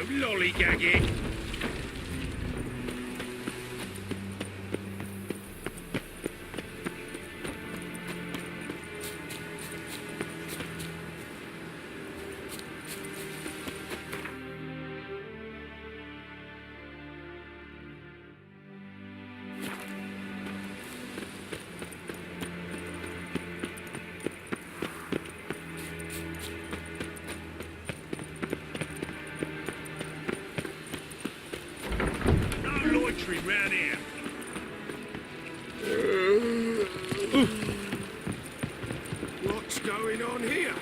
Lollygagging. Round here. What's going on here?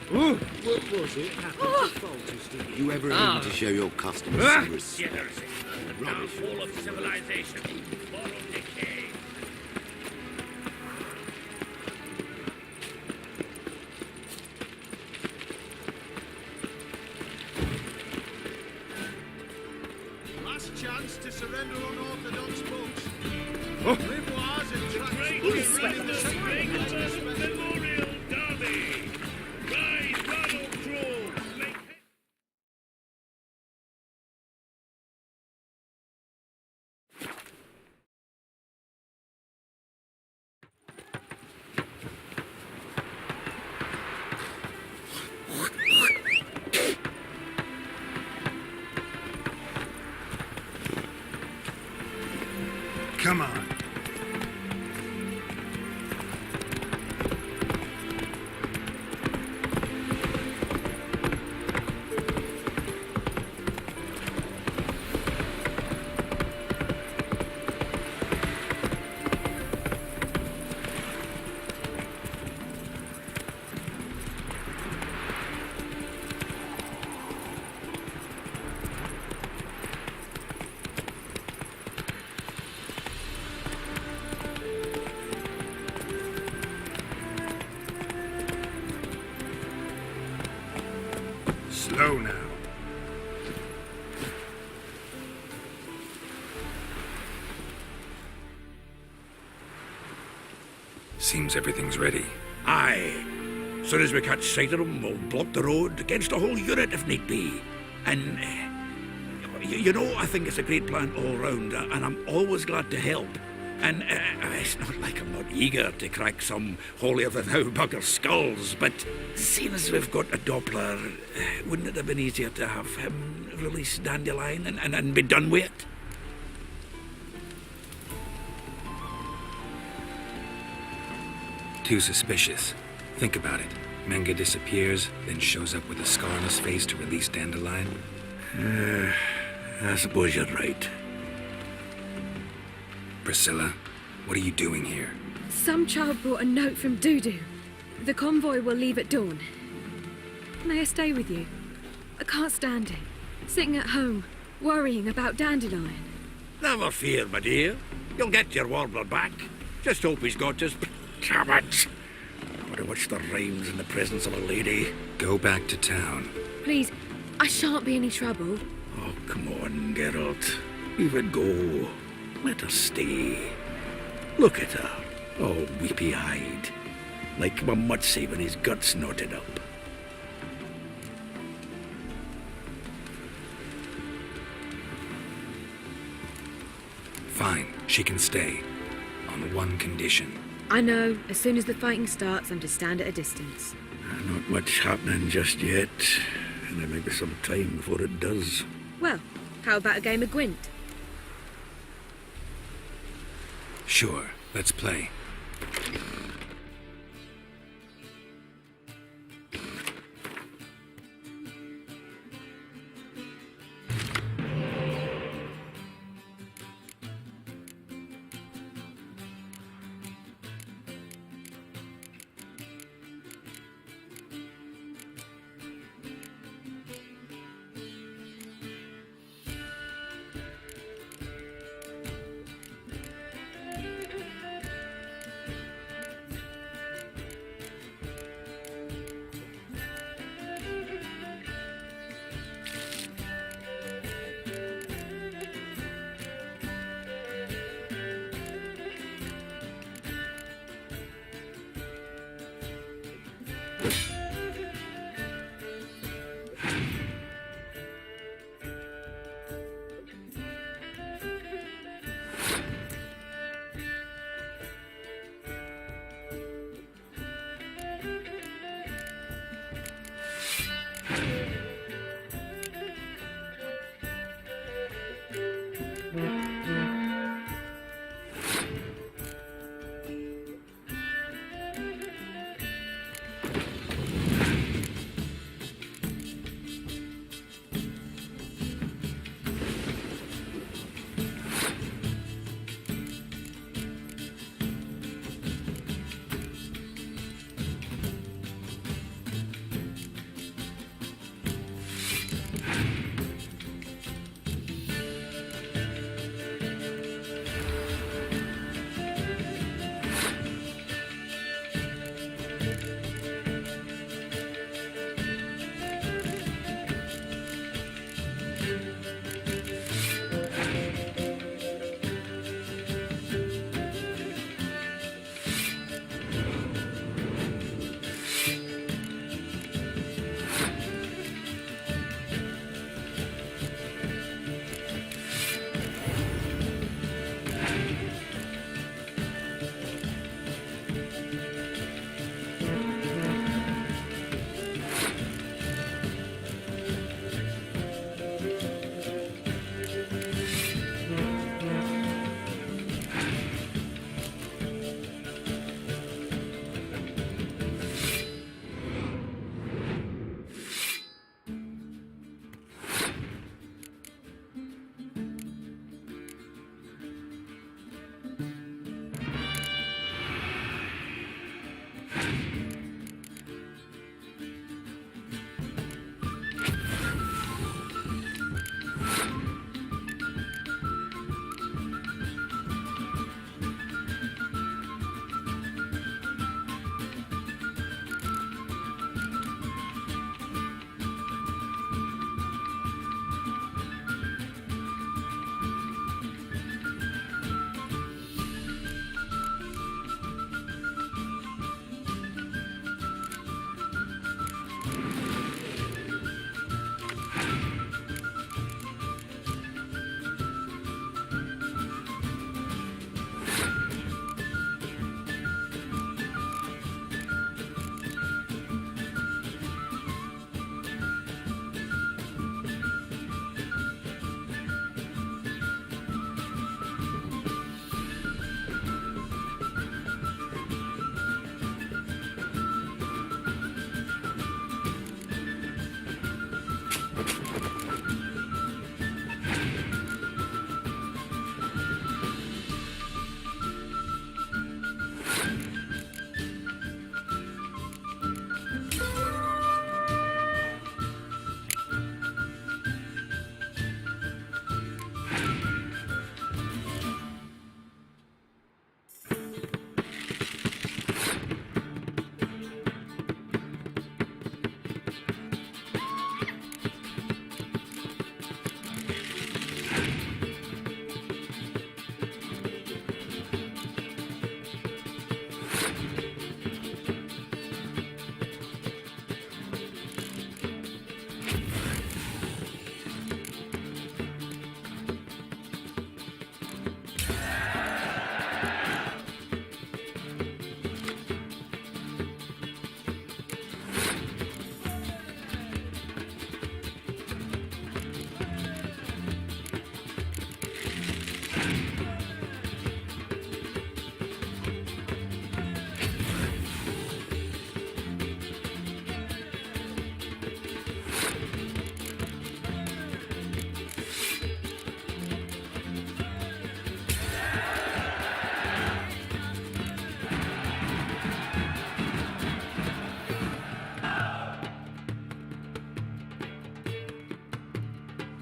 What was it? Did you ever aim to show your customers some respect? The downfall of civilization. Moral decay. Last chance to surrender unorthodox books. Memoirs and tracts. Memorial Derby. Rise, Ronald Crow. Come on. Slow now. Seems everything's ready. Aye. Soon as we catch sight of them, we'll block the road against a whole unit if need be. And, you know, I think it's a great plan all round, and I'm always glad to help. And it's not like I'm not eager to crack some holier-than-thou bugger skulls, but seeing as we've got a Doppler, wouldn't it have been easier to have him release Dandelion and be done with it? Too suspicious. Think about it. Menga disappears, then shows up with a scar on his face to release Dandelion. I suppose you're right. Priscilla, what are you doing here? Some child brought a note from Dudu. The convoy will leave at dawn. May I stay with you? I can't stand it. Sitting at home, worrying about Dandelion. Never fear, my dear. You'll get your warbler back. Just hope he's got his... Damn it! Gotta watch the rhymes in the presence of a lady. Go back to town. Please, I shan't be any trouble. Oh, come on, Geralt. Leave it go. Let her stay. Look at her, all weepy-eyed. Like my mutsy when his guts knotted up. Fine, she can stay. On one condition. I know, as soon as the fighting starts, I'm to stand at a distance. Not much happening just yet. And there may be some time before it does. Well, how about a game of Gwent? Sure, let's play.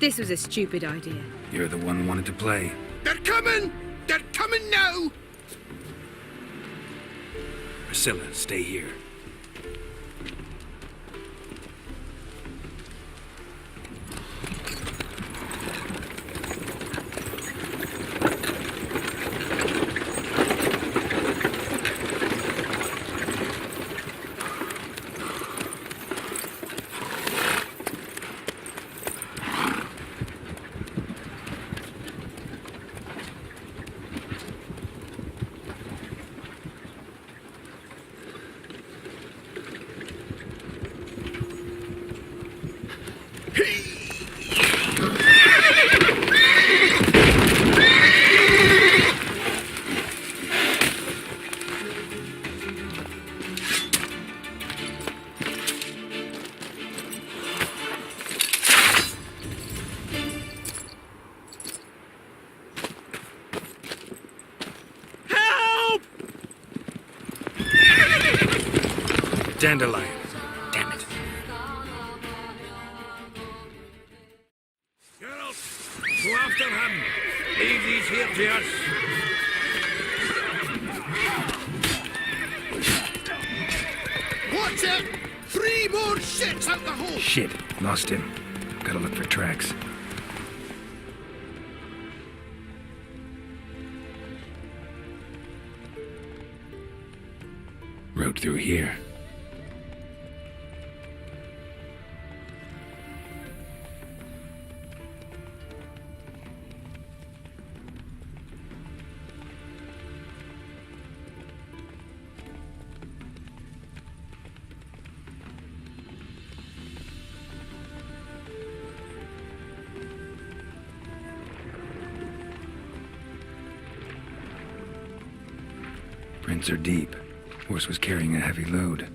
This was a stupid idea. You're the one who wanted to play. They're coming! They're coming now! Priscilla, stay here. Dandelion. Damn it. Girls, go after him. Leave these here to us. Watch it! 3 more shits out the hole! Shit. Lost him. Gotta look for tracks. Road through here. Prints are deep. Horse was carrying a heavy load.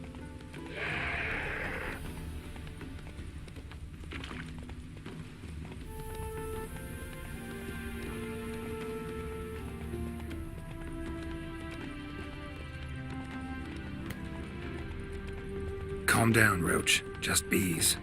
Calm down, Roach. Just bees.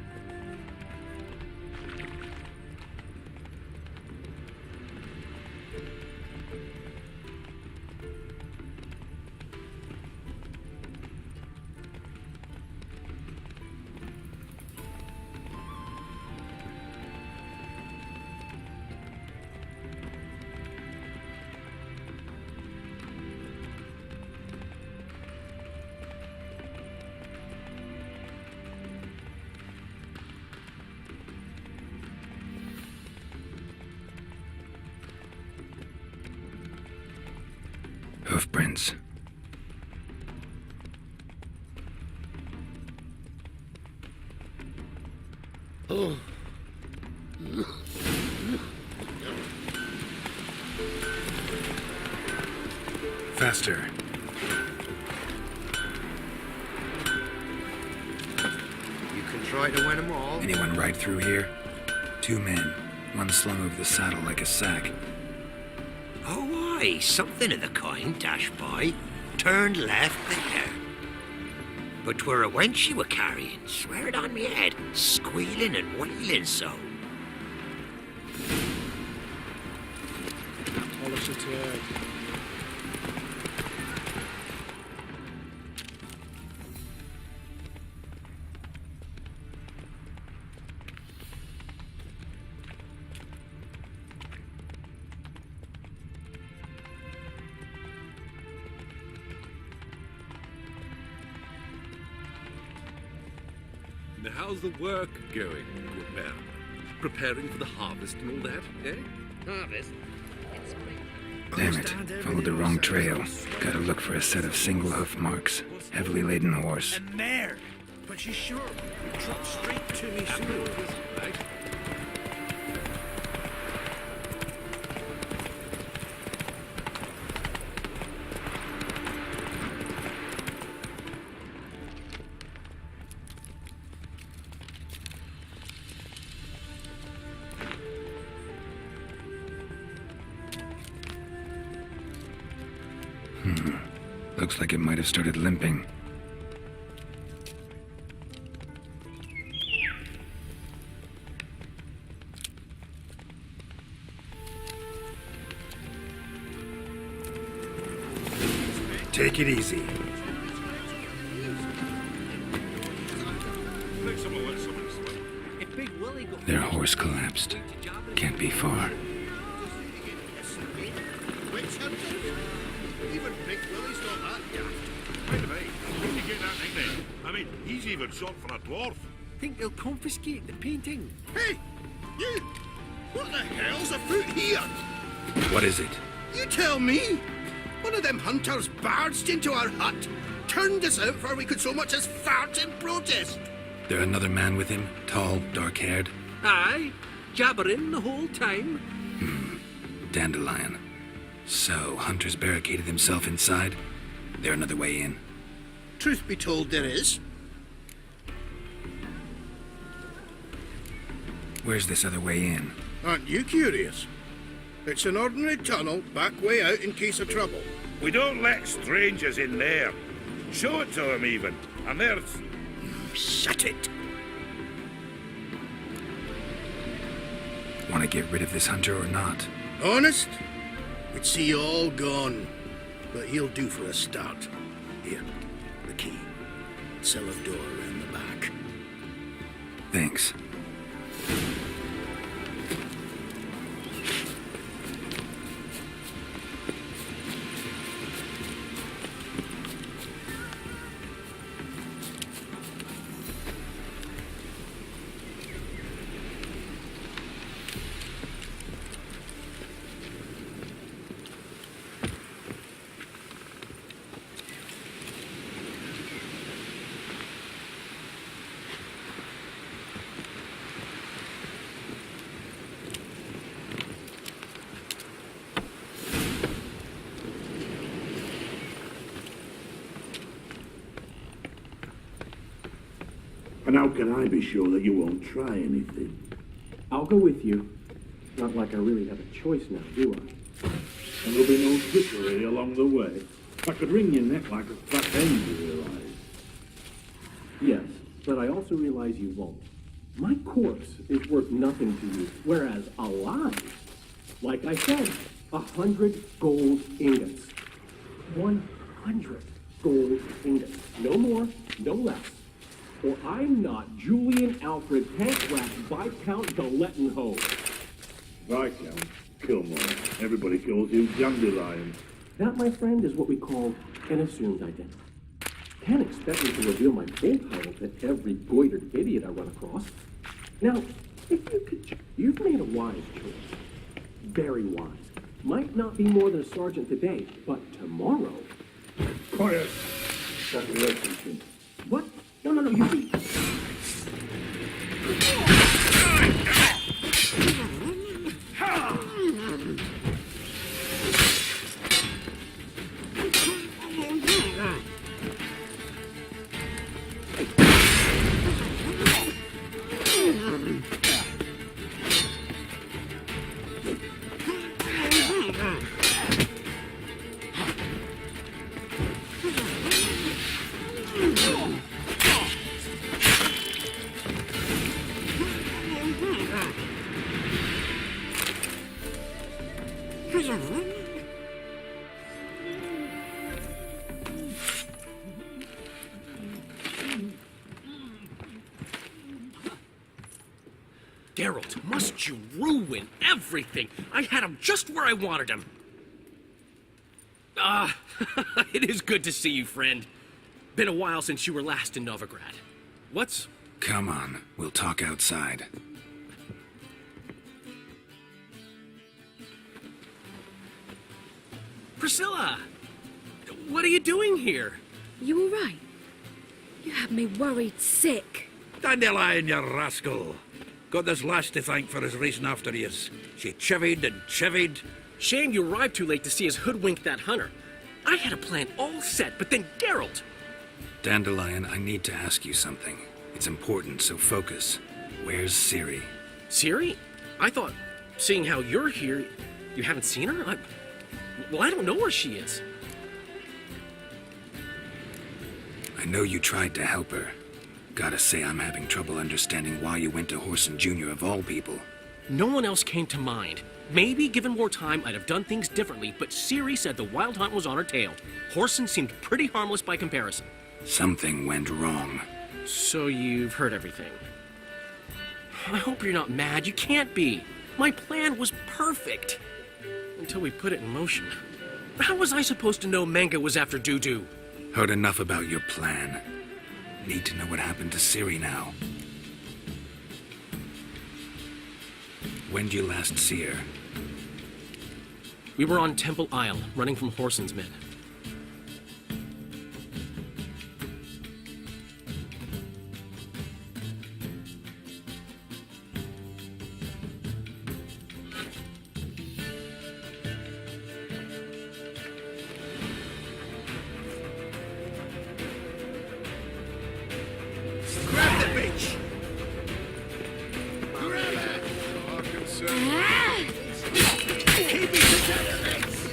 Hoofprints. Faster. You can try to win them all. Anyone ride through here? 2 men. One slung over the saddle like a sack. Oh, aye, something of the kind, dash by. Turned left there. But 'twere a wench you were carrying, swear it on me head, squealing and wailing so. Polish it head. How's the work going, good man? Preparing for the harvest and all that, eh? Harvest? Damn it. Followed the wrong trail. Gotta look for a set of single hoof marks. Heavily laden horse. And mare. But she's sure you drop straight to me soon. Right? Looks like it might have started limping. Take it easy. Their horse collapsed. Can't be far. Even Big Willie's not that daft. By the way, where'd you get that nickname? I mean, he's even short for a dwarf. Think they'll confiscate the painting? Hey, you! What the hell's afoot here? What is it? You tell me! One of them hunters barged into our hut, turned us out before we could so much as fart in protest. There another man with him? Tall, dark-haired? Aye, jabbering the whole time. Dandelion. So, Hunter's barricaded himself inside? There another way in? Truth be told, there is. Where's this other way in? Aren't you curious? It's an ordinary tunnel, back way out in case of trouble. We don't let strangers in there. Show it to them even. And there's... Shut it! Want to get rid of this hunter or not? Honest? We'd see you all gone. But he'll do for a start. Here, the key. Cellar door around the back. Thanks. And how can I be sure that you won't try anything? I'll go with you. Not like I really have a choice now, do I? And there'll be no trickery along the way. I could wring your neck like a fat hen, you realise. Yes, but I also realize you won't. My corpse is worth nothing to you, whereas alive, like I said, 100 gold ingots. 100 gold ingots. No more, no less. Or I'm not Julian Alfred Pancras Viscount de Lettenhove. Viscount Kilmore. Everybody calls you Dandelion. That, my friend, is what we call an assumed identity. Can't expect me to reveal my full title to every goitered idiot I run across. Now, if you could, you've made a wise choice. Very wise. Might not be more than a sergeant today, but tomorrow... Quiet. That relationship. What? No, you see... Geralt, must you ruin everything? I had him just where I wanted him. It is good to see you, friend. Been a while since you were last in Novigrad. What's... Come on, we'll talk outside. Priscilla! What are you doing here? You all right? You had me worried sick. Dandelion, you rascal. Got this lass to thank for his racing after yous. She chivied and chivied. Shame you arrived too late to see us hoodwink that hunter. I had a plan all set, but then Geralt... Dandelion, I need to ask you something. It's important, so focus. Where's Ciri? Ciri? I thought, seeing how you're here, you haven't seen her? I don't know where she is. I know you tried to help her. Gotta say, I'm having trouble understanding why you went to Whoreson Jr. of all people. No one else came to mind. Maybe, given more time, I'd have done things differently, but Ciri said the Wild Hunt was on her tail. Whoreson seemed pretty harmless by comparison. Something went wrong. So you've heard everything. I hope you're not mad. You can't be. My plan was perfect. Until we put it in motion. How was I supposed to know Manga was after Dudu? Heard enough about your plan. Need to know what happened to Ciri now. When'd you last see her? We were on Temple Isle, running from Whoreson's men. Grab the bitch! Grab her! Keep me together, mates!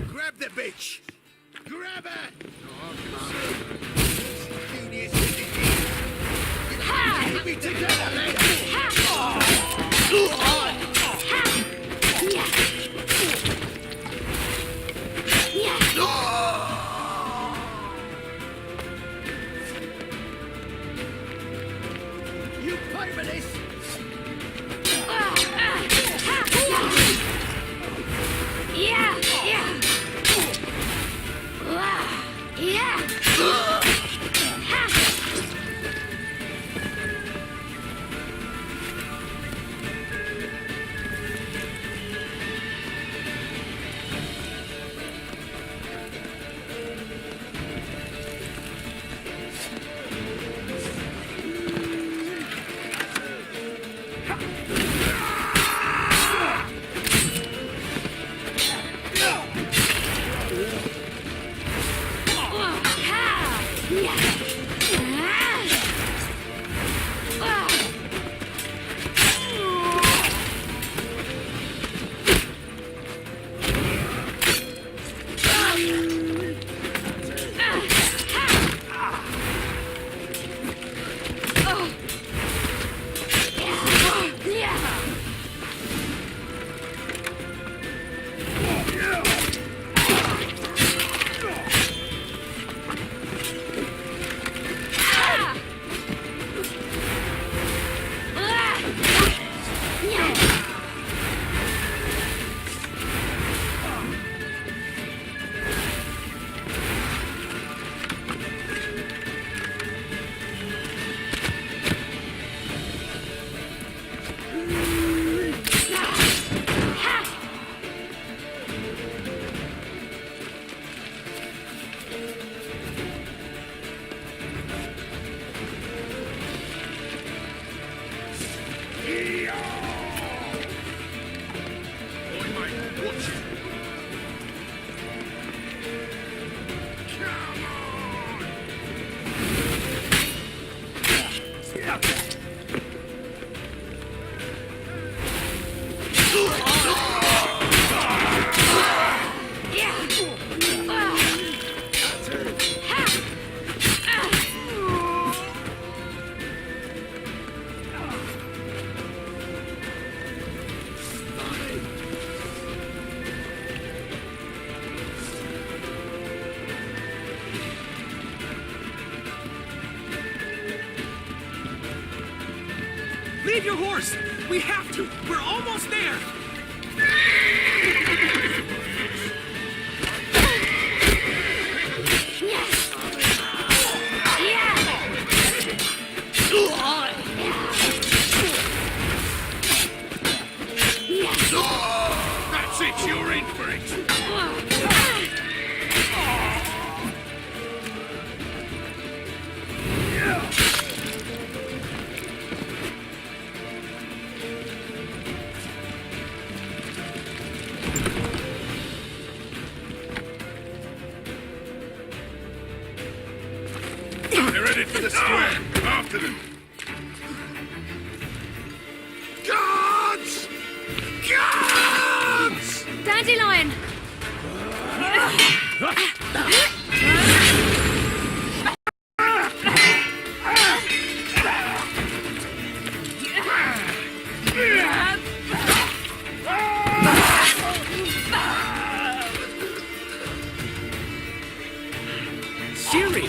Grab the bitch! Grab her! Keep me together, mate! You pay for this! Leave your horse! We have to! We're almost there! That's it, you're in for it. They're headed for the square. After them. Guards! Guards! Dandelion! Siri!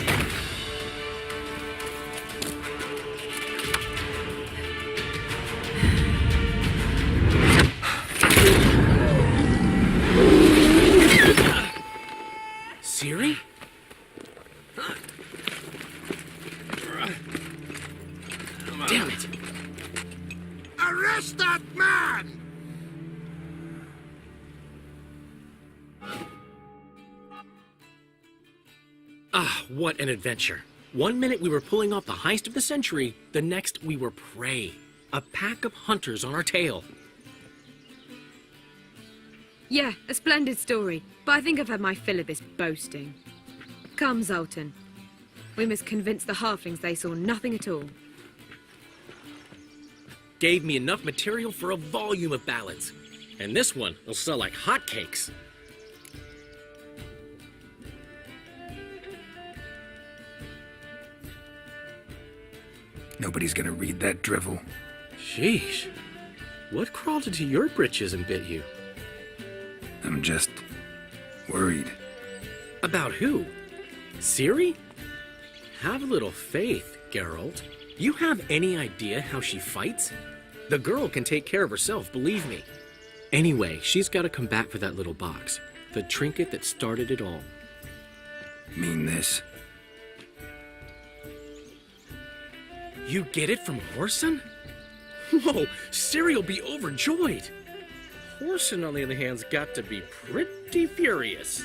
Siri? Damn it! Arrest that man! Ah, what an adventure. 1 minute we were pulling off the heist of the century, the next we were prey. A pack of hunters on our tail. Yeah, a splendid story, but I think I've had my fill of this boasting. Come, Zoltan. We must convince the halflings they saw nothing at all. Gave me enough material for a volume of ballads. And this one will sell like hotcakes. Nobody's gonna read that drivel. Sheesh. What crawled into your britches and bit you? I'm just worried. About who? Siri? Have a little faith, Geralt. You have any idea how she fights? The girl can take care of herself, believe me. Anyway, she's got to come back for that little box. The trinket that started it all. Mean this. You get it from Horson? Whoa, Ciri will be overjoyed. Horson, on the other hand's got to be pretty furious.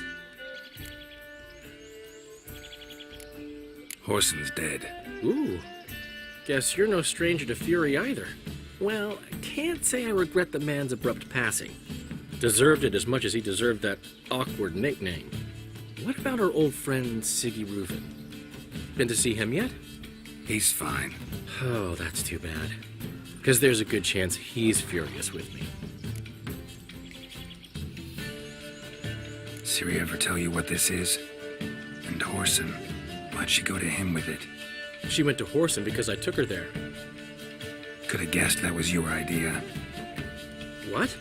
Horson's dead. Ooh, guess you're no stranger to fury either. Well, I can't say I regret the man's abrupt passing. Deserved it as much as he deserved that awkward nickname. What about our old friend Siggy Reuven? Been to see him yet? He's fine. Oh, that's too bad. Because there's a good chance he's furious with me. Ciri ever tell you what this is? And Horson, why'd she go to him with it? She went to Horson because I took her there. Could have guessed that was your idea. What?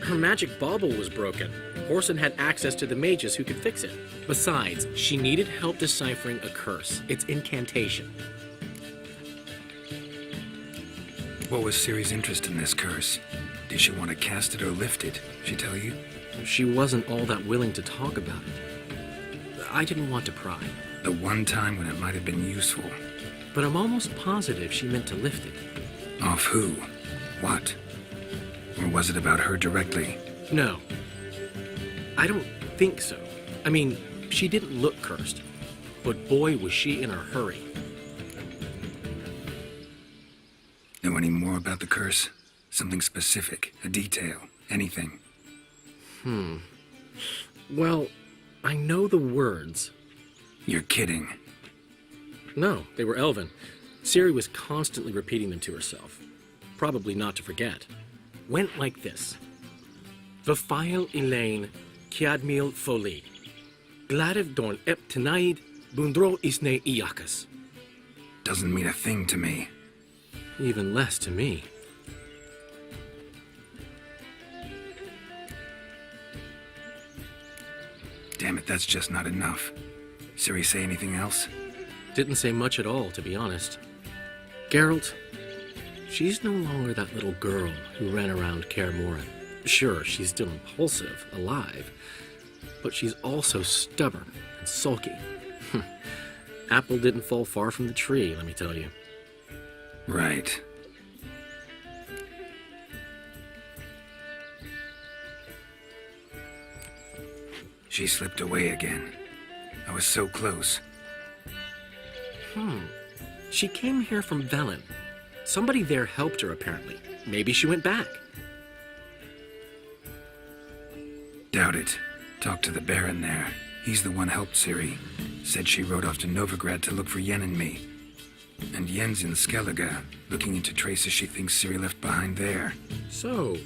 Her magic bauble was broken. Horson had access to the mages who could fix it. Besides, she needed help deciphering a curse. It's incantation. What was Ciri's interest in this curse? Did she want to cast it or lift it? She tell you? She wasn't all that willing to talk about it. I didn't want to pry. The one time when it might have been useful. But I'm almost positive she meant to lift it. Off who? What? Or was it about her directly? No. I don't think so. I mean, she didn't look cursed. But boy, was she in a hurry. Know any more about the curse? Something specific, a detail, anything? Well, I know the words. You're kidding. No, they were Elven. Ciri was constantly repeating them to herself. Probably not to forget. Went like this. Vafile Elaine, Kiadmil Foli. Gladiv Dorn Ep Tenaid, Bundro Isne Iakas. Doesn't mean a thing to me. Even less to me. Damn it, that's just not enough. Ciri say anything else? Didn't say much at all, to be honest. Geralt, She's no longer that little girl who ran around Kaer Morhen. Sure, she's still impulsive, alive, but she's also stubborn and sulky. Apple didn't fall far from the tree, let me tell you. Right. She slipped away again. I was so close. She came here from Velen. Somebody there helped her, apparently. Maybe she went back. Doubt it. Talked to the Baron there. He's the one helped Ciri. Said she rode off to Novigrad to look for Yen and me. And Yen's in Skellige, looking into traces she thinks Ciri left behind there. So,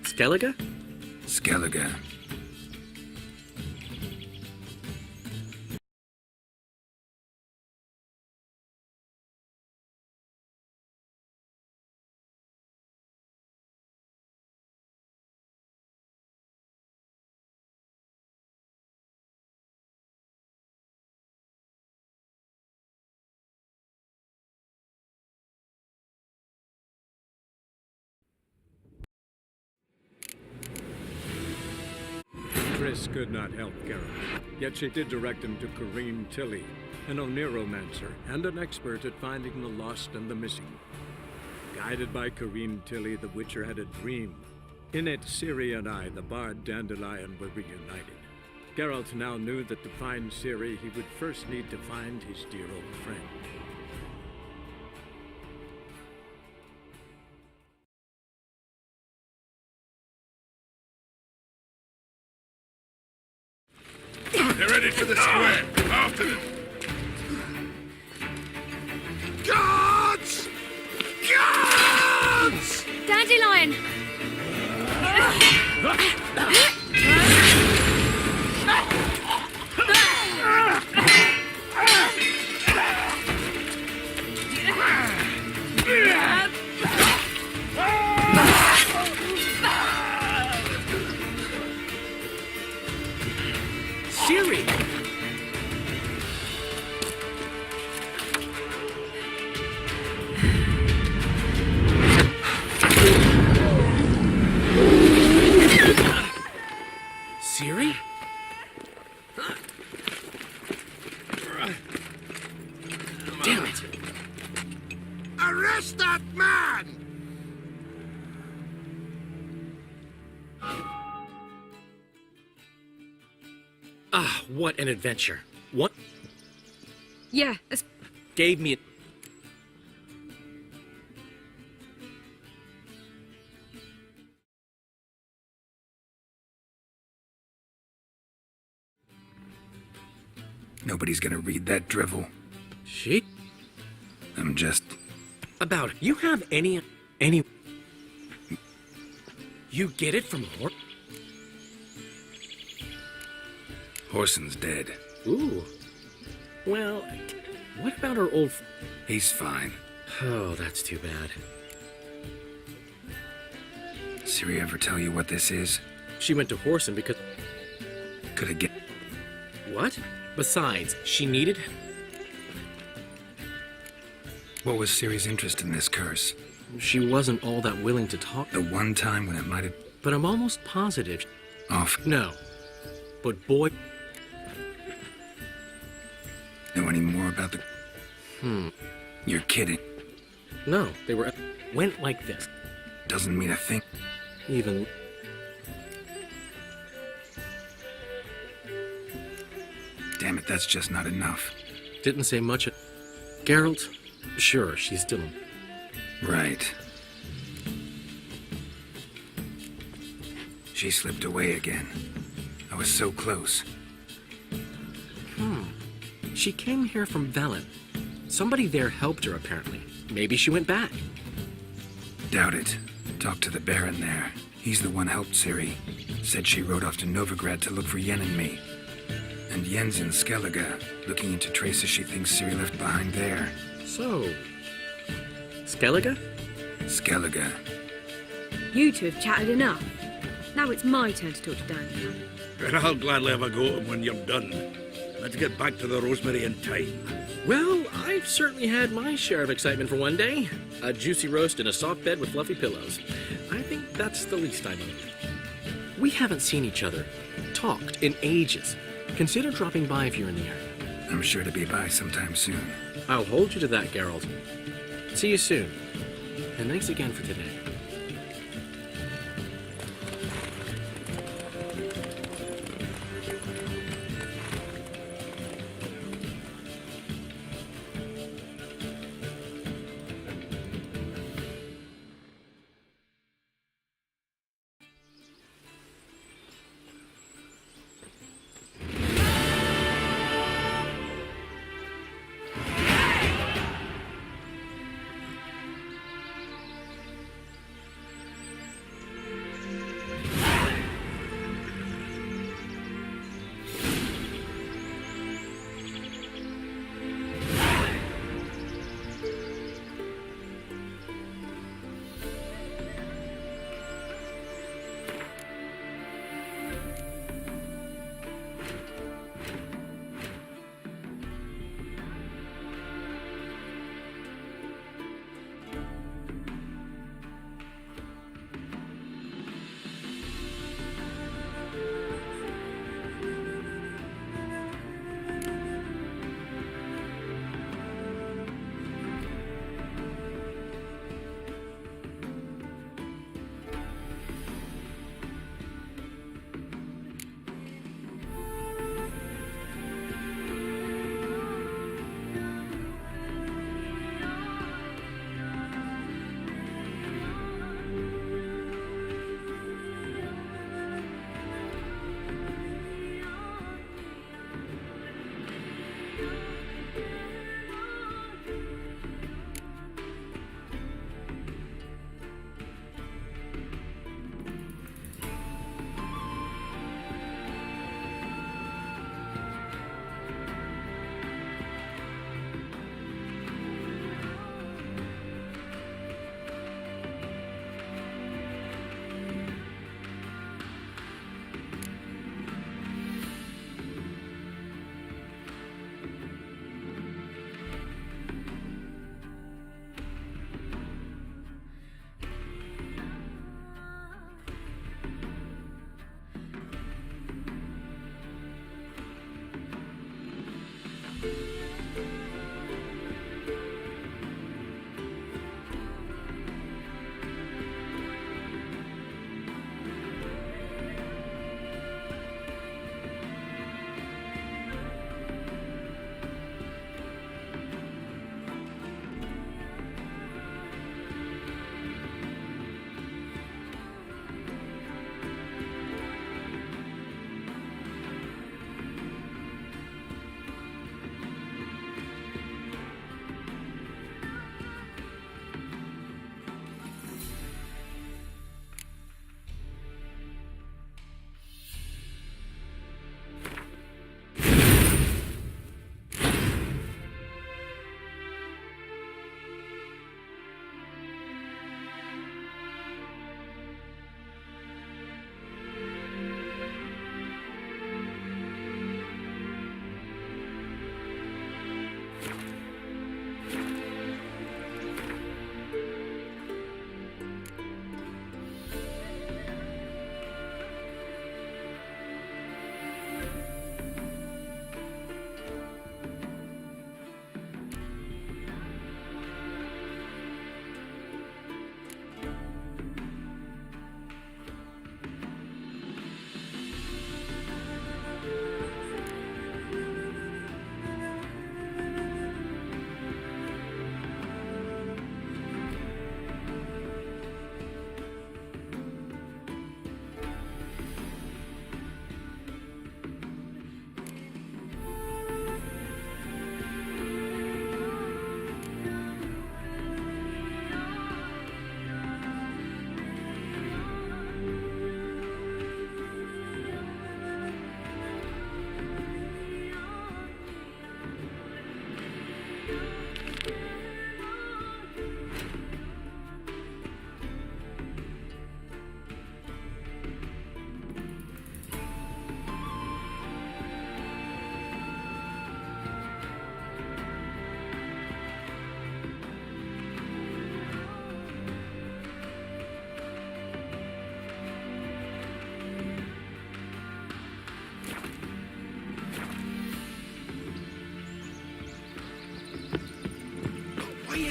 Skellige? Skellige. Triss could not help Geralt, yet she did direct him to Corrine Tilly, an Oniromancer and an expert at finding the lost and the missing. Guided by Corrine Tilly, the Witcher had a dream. In it, Ciri and I, the bard Dandelion, were reunited. Geralt now knew that to find Ciri, he would first need to find his dear old friend. They're ready for the square. After them. Guards! Guards! Dandelion! Ciri! Ciri? Damn it! Arrest that man! Ah, what an adventure. What Yeah, gave me a... Nobody's gonna read that drivel. She? I'm just... About it. You have any... You get it from Hor... Horson's dead. Ooh. Well, what about our old... He's fine. Oh, that's too bad. Ciri ever tell you what this is? She went to Horson because... Could have get... What? Besides, she needed... What was Ciri's interest in this curse? She wasn't all that willing to talk. The one time when it might have... But I'm almost positive... Off. No. But boy... Know any more about the... You're kidding. No, they were... Went like this. Doesn't mean a thing. Even... Damn it, that's just not enough. Didn't say much. Geralt? Sure, she's still... Right. She slipped away again. I was so close. She came here from Velen. Somebody there helped her, apparently. Maybe she went back. Doubt it. Talked to the Baron there. He's the one helped Ciri. Said she rode off to Novigrad to look for Yen and me. And Yen's in Skellige, looking into traces she thinks Ciri left behind there. So... Skellige? Skellige. you two have chatted enough. Now it's my turn to talk to Dandelion. And I'll gladly have a go at him when you're done. Let's get back to the rosemary and thyme. Well, I've certainly had my share of excitement for one day. A juicy roast in a soft bed with fluffy pillows. I think that's the least I mind. We haven't seen each other, talked in ages. Consider dropping by if you're in the area. I'm sure to be by sometime soon. I'll hold you to that, Geralt. See you soon. And thanks again for today.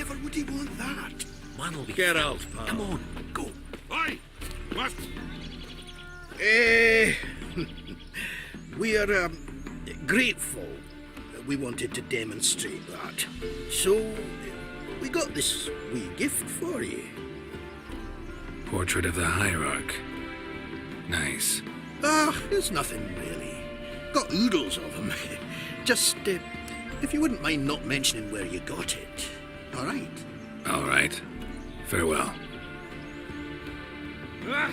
ever would he want that? Man will be Get fine. out, pal. Come on, go. Aye! What? We are grateful that we wanted to demonstrate that. So, we got this wee gift for you. Portrait of the Hierarch. Nice. There's nothing really. Got oodles of them. Just, if you wouldn't mind not mentioning where you got it. All right? All right. Farewell. Ah!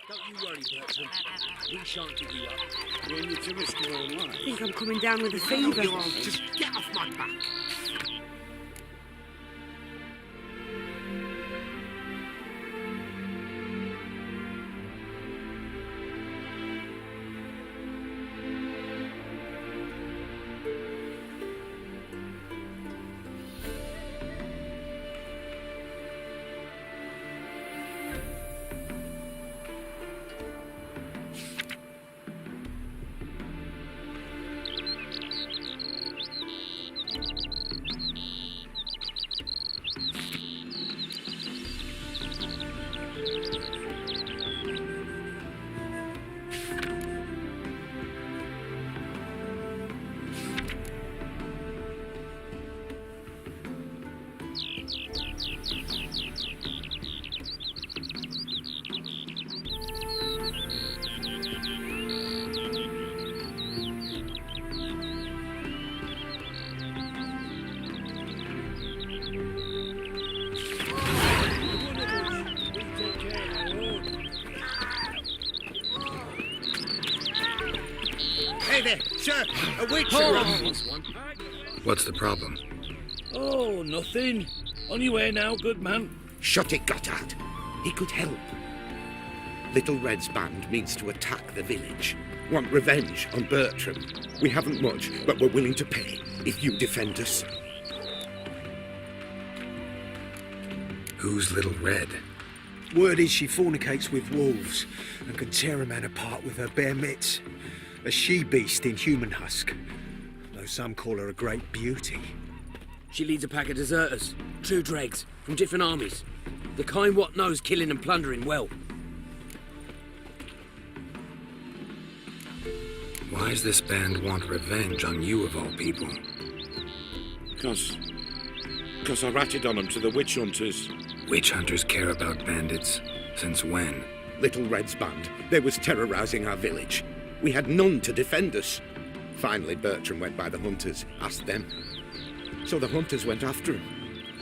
Don't you worry, Bertram. We shan't give you up. We're in it to risk our own lives. I think I'm coming down with a fever. Just get off my back. Hey there, sir! A witch around! What's the problem? Oh, nothing. On your way now, good man. Shut it, Gotthard. He could help. Little Red's band means to attack the village. Want revenge on Bertram. We haven't much, but we're willing to pay if you defend us. Who's Little Red? Word is she fornicates with wolves and can tear a man apart with her bare mitts. A she-beast in human husk, though some call her a great beauty. She leads a pack of deserters, true dregs, from different armies. The kind what knows killing and plundering well. Why's this band want revenge on you of all people? Cause I ratted on them to the witch hunters. Witch hunters care about bandits. Since when? Little Red's band. They was terrorizing our village. We had none to defend us. Finally, Bertram went by the hunters, asked them. So the hunters went after him.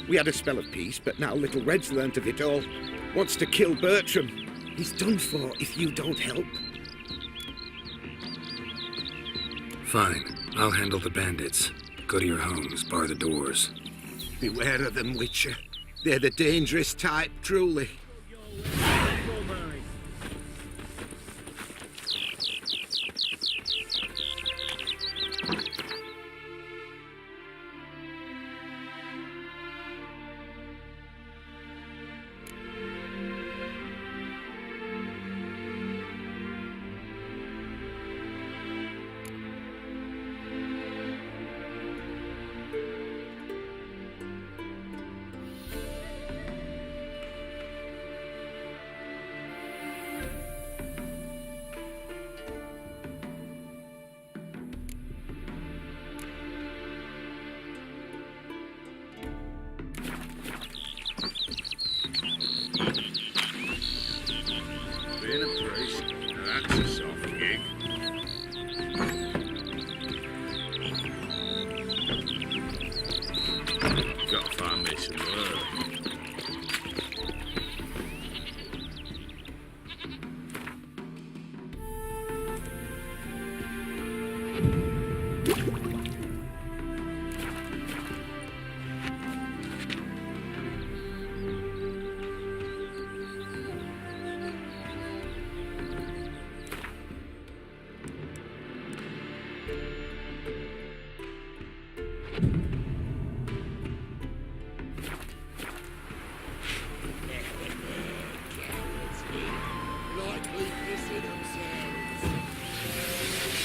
We had a spell of peace, but now Little Red's learnt of it all. Wants to kill Bertram. He's done for if you don't help. Fine. I'll handle the bandits. Go to your homes, bar the doors. Beware of them, Witcher. They're the dangerous type, truly.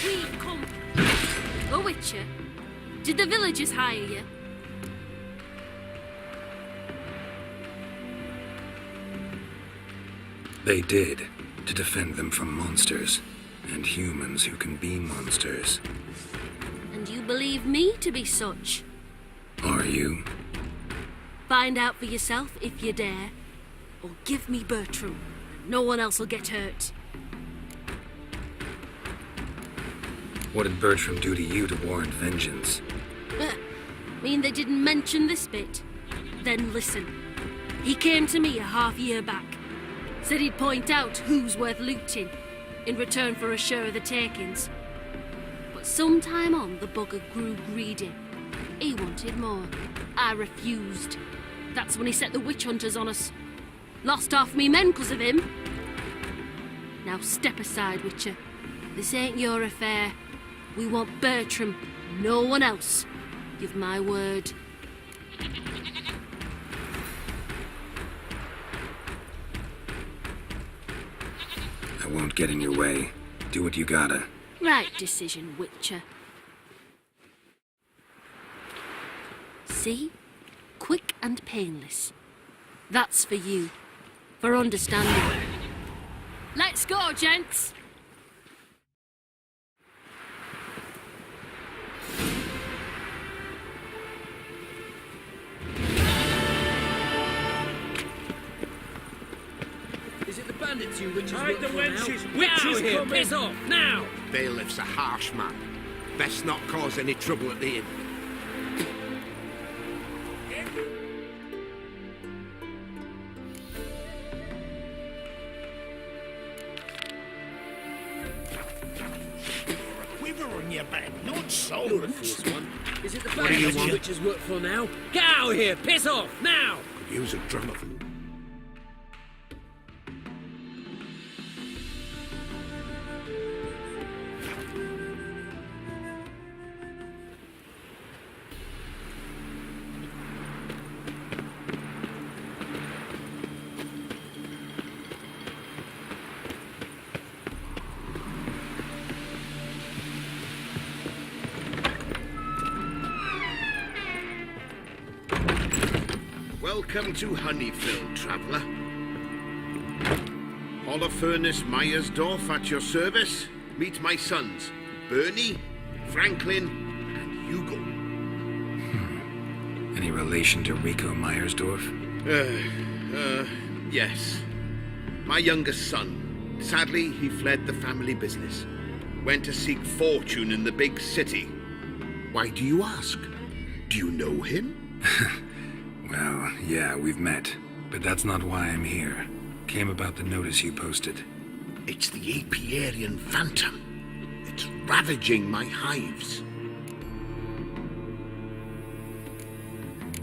Wait, come. Oh, Witcher, did the villagers hire you? They did, to defend them from monsters, and humans who can be monsters. And you believe me to be such? Are you? Find out for yourself if you dare. Or give me Bertram. No one else will get hurt. What did Bertram do to you to warrant vengeance? Mean they didn't mention this bit? Then listen. He came to me a half-year back. Said he'd point out who's worth looting, in return for a share of the takings. But sometime on, the bugger grew greedy. He wanted more. I refused. That's when he set the witch hunters on us. Lost half me men 'cause of him. Now step aside, Witcher. This ain't your affair. We want Bertram, no one else. Give my word. I won't get in your way. Do what you gotta. Right decision, Witcher. See? Quick and painless. That's for you. For understanding. Let's go, gents! Is it the bandits you witches Hide work the for wenches! now? Witches Get out here! coming! Piss off, now! Bailiff's a harsh man. Best not cause any trouble at the inn. Quiver on your back, not so. You're a fierce one. Is it the What do you bandits you want? witches work for now? Get out of here! Piss off, now! Use a gramophone. Welcome to Honeyfield, traveller. Holofernes Myersdorf at your service. Meet my sons, Bernie, Franklin, and Hugo. Any relation to Rico Myersdorf? Yes. My youngest son. Sadly, he fled the family business. Went to seek fortune in the big city. Why do you ask? Do you know him? Well, yeah, we've met. But that's not why I'm here. Came about the notice you posted. It's the apiarian phantom. It's ravaging my hives.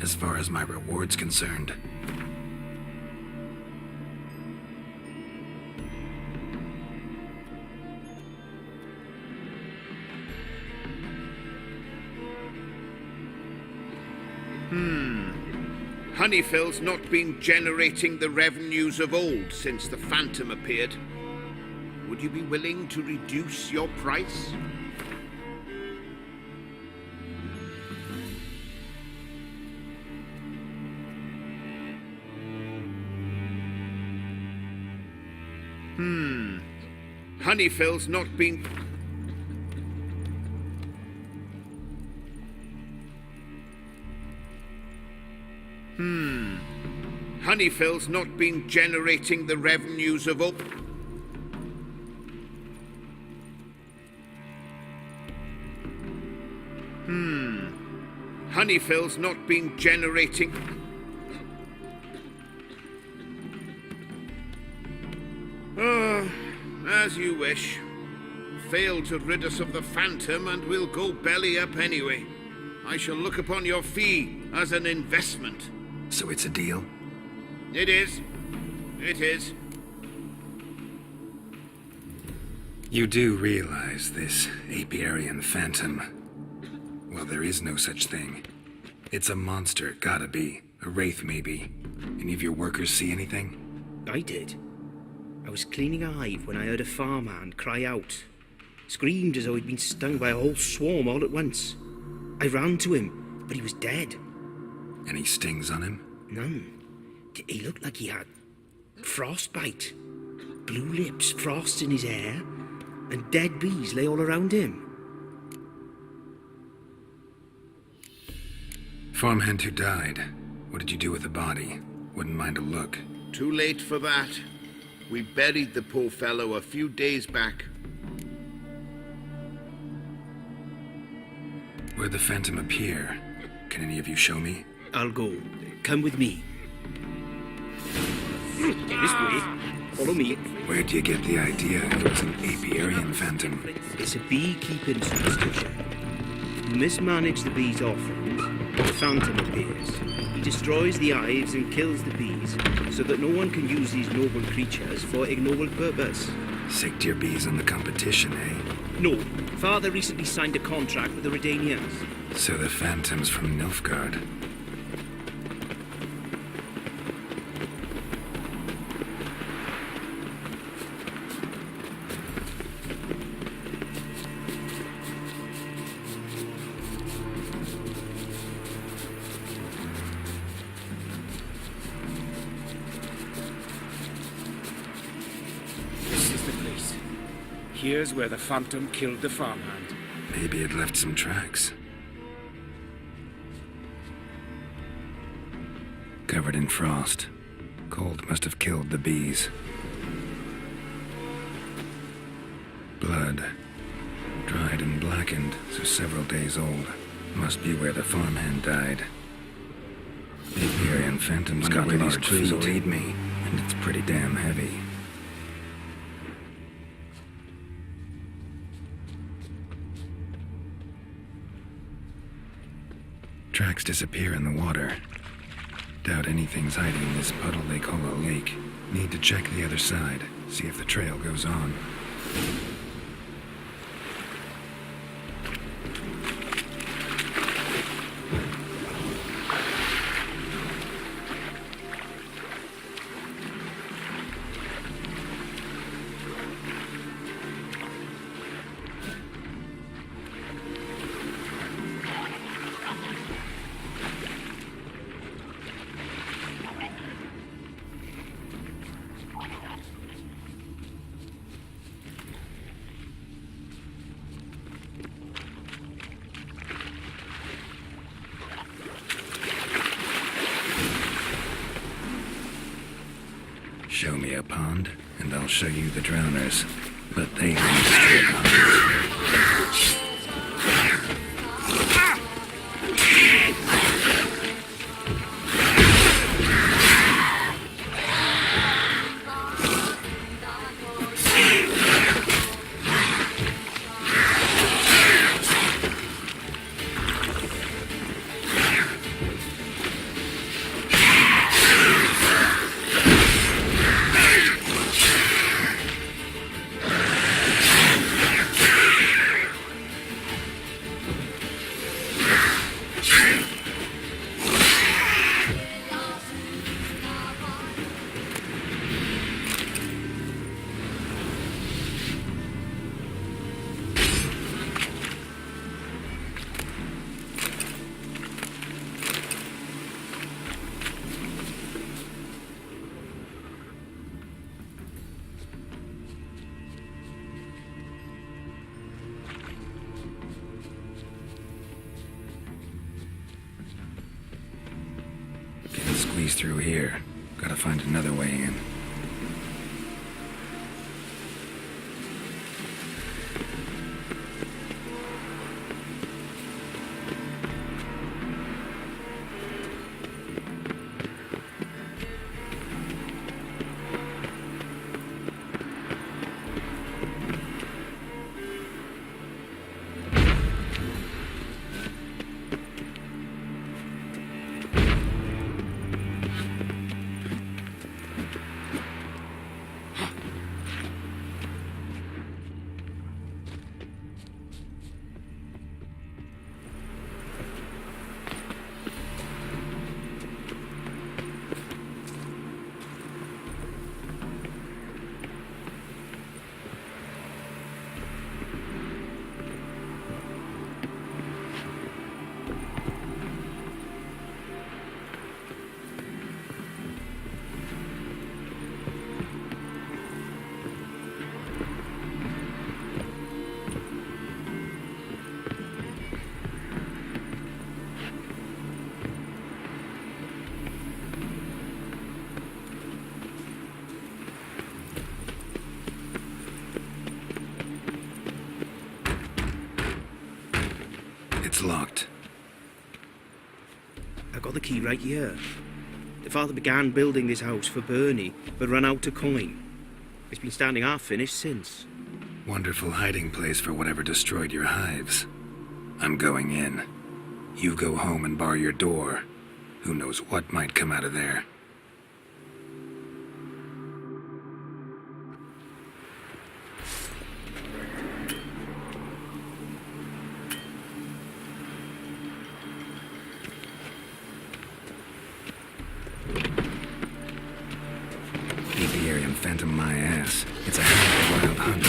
As far as my reward's concerned. Honeyfield's not been generating the revenues of old since the phantom appeared. Would you be willing to reduce your price? Honeyfield's not been... Honeyfield's not been generating the revenues of old... Honeyfield's not been generating... as you wish. Fail to rid us of the phantom and we'll go belly up anyway. I shall look upon your fee as an investment. So it's a deal? It is. It is. You do realize this apiarian phantom Well, there is no such thing. It's a monster, gotta be. A wraith, maybe. Any of your workers see anything? I did. I was cleaning a hive when I heard a farmhand cry out. Screamed as though he'd been stung by a whole swarm all at once. I ran to him, but he was dead. Any stings on him? None. He looked like he had frostbite. Blue lips, frost in his hair, and dead bees lay all around him. Farmhand who died. What did you do with the body? Wouldn't mind a look. Too late for that. We buried the poor fellow a few days back. Where'd the phantom appear? Can any of you show me? I'll go. Come with me. This way. Follow me. Where'd you get the idea it was an apiarian phantom? It's a beekeeping superstition. You mismanage the bees often, the phantom appears. He destroys the hives and kills the bees, so that no one can use these noble creatures for ignoble purpose. Sicked your bees on the competition, eh? No. Father recently signed a contract with the Redanians. So the phantom's from Nilfgaard. This is the place. Here's where the phantom killed the farmhand. Maybe it left some tracks. Covered in frost. Cold must have killed the bees. Blood. Dried and blackened, so several days old. Must be where the farmhand died. The Apiarian phantom's got large clues will lead me, and it's pretty damn heavy. Tracks disappear in the water. Doubt anything's hiding in this puddle they call a lake. Need to check the other side, see if the trail goes on. Show me a pond, and I'll show you the drowners. But they don't stay ponds. Can't squeeze through here. Gotta find another way in. I got the key right here. The father began building this house for Bernie, but ran out of coin. It's been standing half finished since. Wonderful hiding place for whatever destroyed your hives. I'm going in. You go home and bar your door. Who knows what might come out of there. Apiarian phantom my ass. It's a hell of a wild hunt.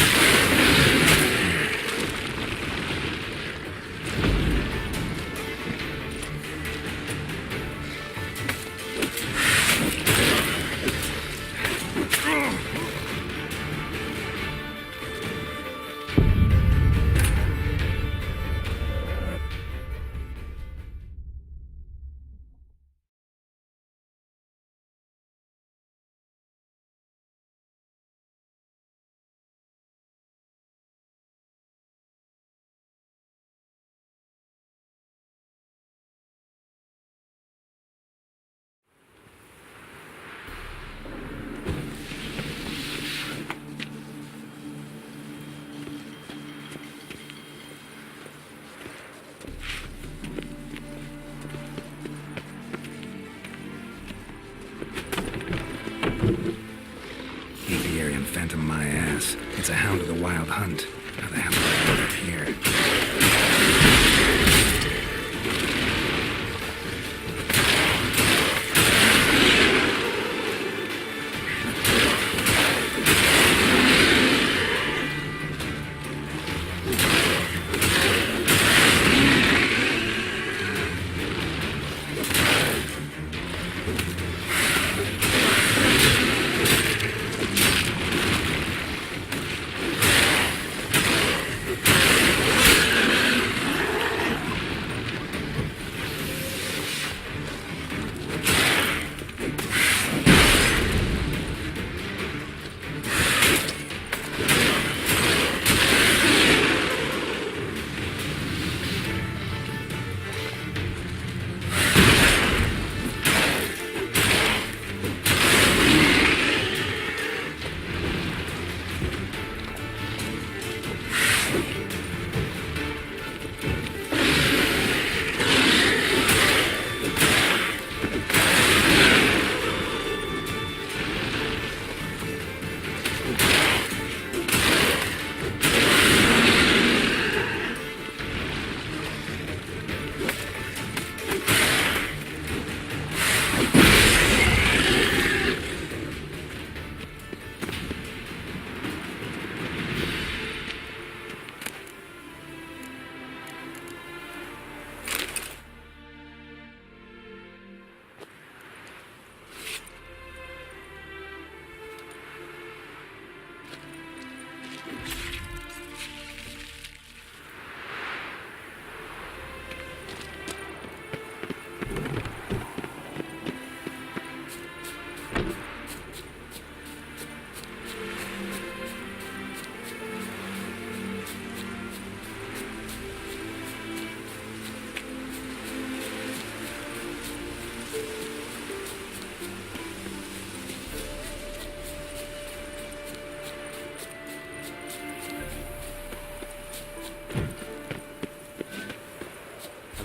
Apiarian phantom my ass. It's a hound of the wild hunt. How the hell did I get up here?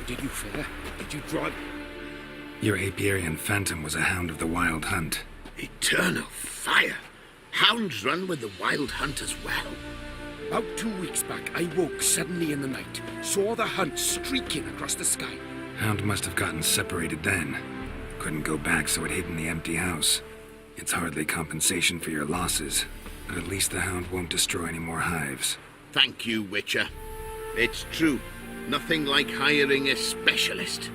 Did you fare? Did you drive? Your Apiarian phantom was a hound of the wild hunt. Eternal fire! Hounds run with the wild hunt as well. About 2 weeks back, I woke suddenly in the night, saw the hunt streaking across the sky. Hound must have gotten separated then. Couldn't go back, so it hid in the empty house. It's hardly compensation for your losses, but at least the hound won't destroy any more hives. Thank you, Witcher. It's true. Nothing like hiring a specialist.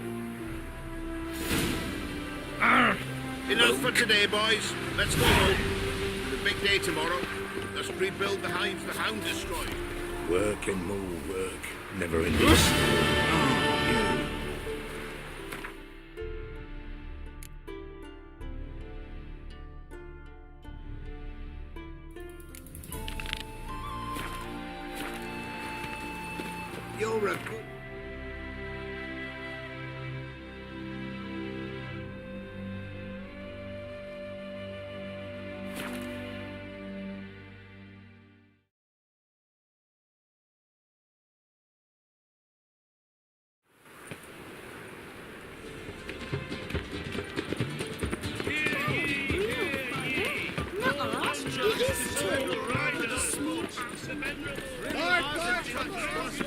Enough for today, boys. Let's go home. It's a big day tomorrow. Let's rebuild the hives the hound destroyed. Work and more work. Never ending. Oh, you. You're a good...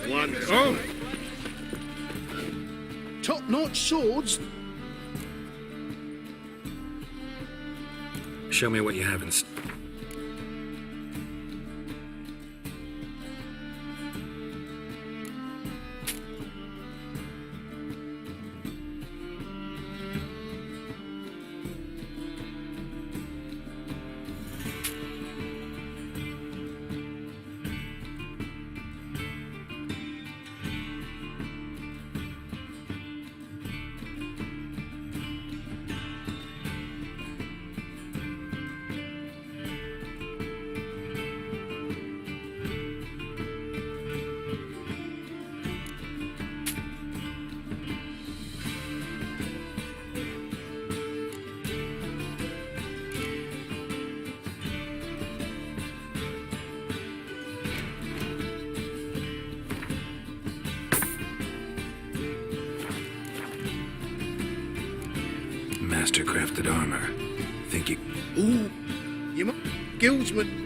Wonderful. Oh! Top-notch swords. Show me what you have in master-crafted armor. Think you... Ooh, you guildsman.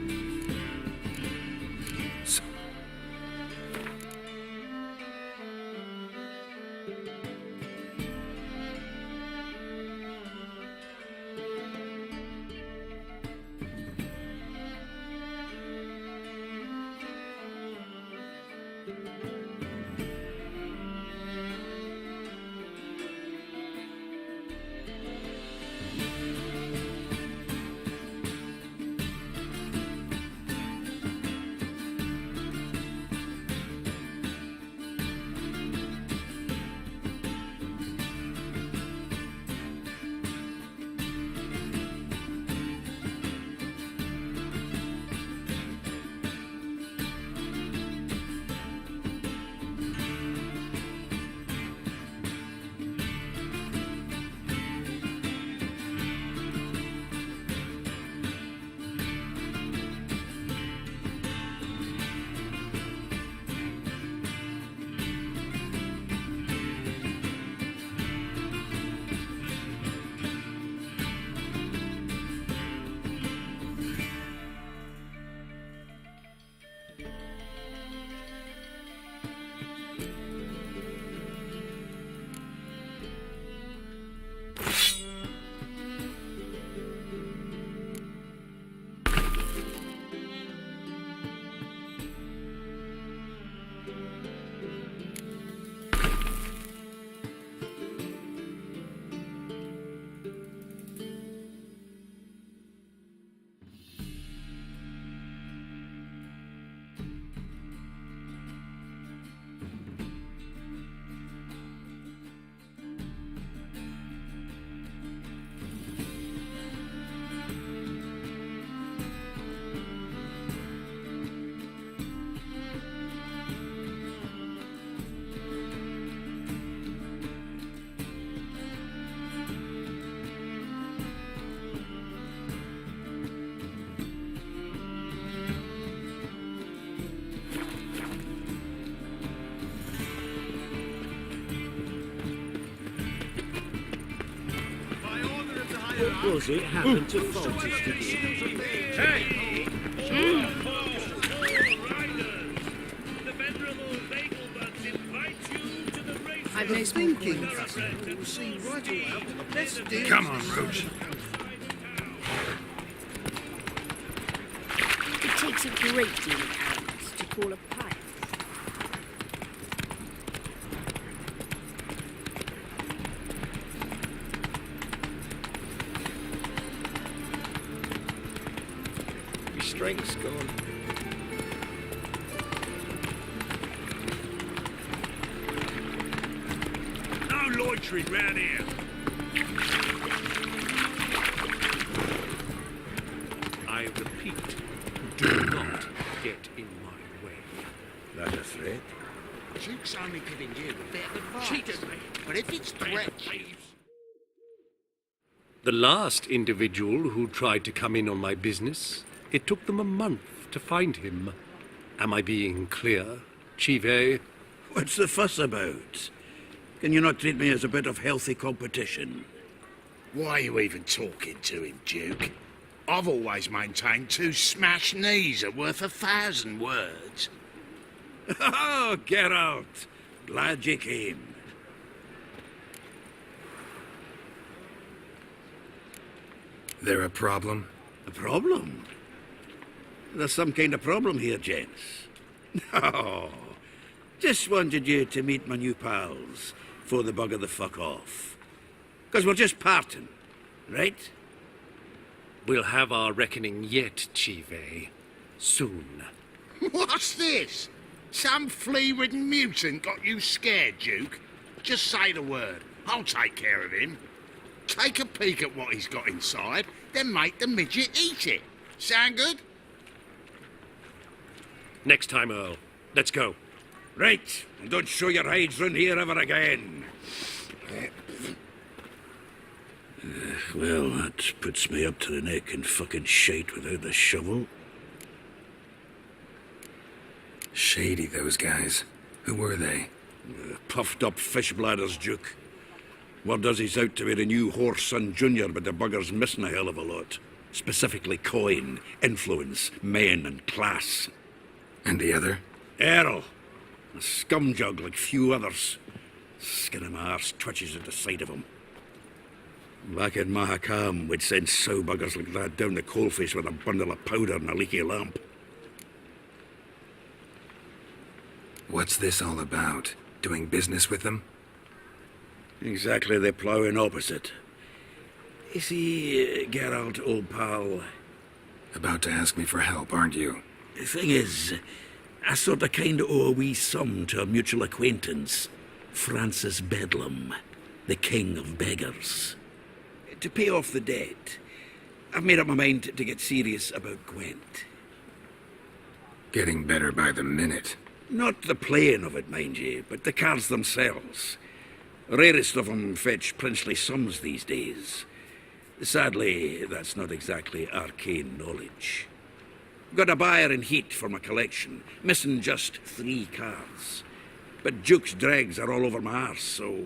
What was it happened to Faltis again? Hey! I was thinking, we'll see right away. Let's do. Come on, Roach. It takes a great deal of talent to call a pipe. My strength's gone. No loitering round here. I repeat, do not get in my way. That a threat? Duke's only giving you a bit of advice. Cheated me. But if it's threats, The last individual who tried to come in on my business, it took them a month to find him. Am I being clear, Chive? What's the fuss about? Can you not treat me as a bit of healthy competition? why are you even talking to him, Duke? I've always maintained 2 smashed knees are worth 1,000 words. Oh, Geralt. Glad you came. There a problem? A problem? There's some kind of problem here, gents. No. Just wanted you to meet my new pals before they bugger the fuck off. 'Cause we're just parting, right? We'll have our reckoning yet, Chive. Soon. What's this? Some flea-ridden mutant got you scared, Duke? Just say the word. I'll take care of him. Take a peek at what he's got inside, then make the midget eat it. Sound good? Next time, Earl. Let's go. Right, and don't show your hides round here ever again. Well, that puts me up to the neck in fucking shite without the shovel. Shady, those guys. Who were they? Puffed up fish bladders, Duke. Word does he's out to be the new Horse Son Junior, but the bugger's missing a hell of a lot. Specifically coin, influence, men, and class. And the other? Earl. A scumjug like few others. Skin of my arse twitches at the sight of him. Back in Mahakam, we'd send sow buggers like that down the coalface with a bundle of powder and a leaky lamp. What's this all about? Doing business with them? Exactly the ploughing opposite. You see, Geralt, old pal... About to ask me for help, aren't you? The thing is, I sort of kind of owe a wee sum to a mutual acquaintance, Francis Bedlam, the king of beggars. To pay off the debt, I've made up my mind to get serious about Gwent. Getting better by the minute. Not the playing of it, mind ye, but the cards themselves. Rarest of them fetch princely sums these days. Sadly, that's not exactly arcane knowledge. Got a buyer in heat for my collection, missing just 3 cards. But Duke's dregs are all over my arse, so...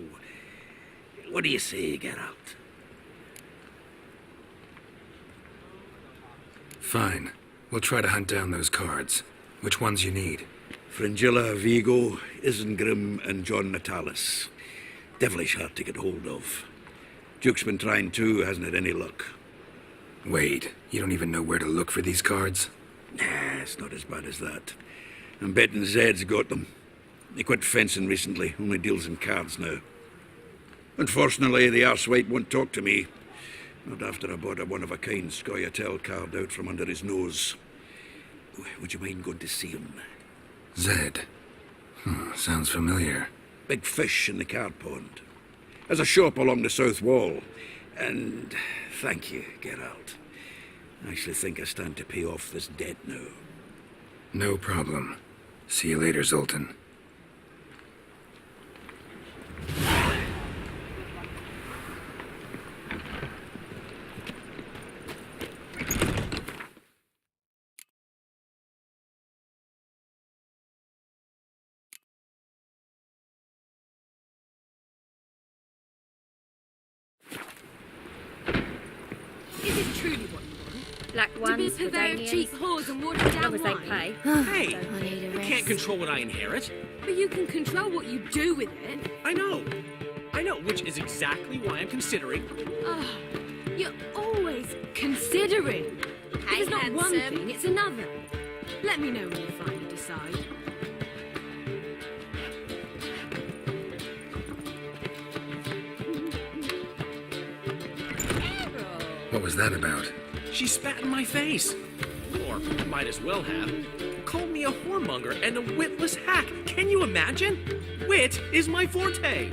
What do you say, Geralt? Fine. We'll try to hunt down those cards. Which ones you need? Fringilla, Vigo, Isengrim, and John Natalis. Devilish hard to get hold of. Duke's been trying too, hasn't had any luck. Wait, you don't even know where to look for these cards? Nah, it's not as bad as that. I'm betting Zed's got them. He quit fencing recently, only deals in cards now. Unfortunately, the arsewite won't talk to me. Not after I bought a one-of-a-kind Scoia'tael card out from under his nose. Would you mind going to see him? Zed. Sounds familiar. Big fish in the card pond. There's a shop along the south wall. And thank you, Geralt. I actually think I stand to pay off this debt now. No problem. See you later, Zoltan. Is it truly what you want? Black To be ones, purveyor of cheap whores and watered down Long as they wine? pay. Hey, you can't control what I inherit. But you can control what you do with it. I know, which is exactly why I'm considering. Oh, you're always considering. Hey, If it's not one handsome. thing, it's another. Let me know when you finally decide. What was that about? She spat in my face. Or might as well have. Called me a whoremonger and a witless hack. Can you imagine? Wit is my forte.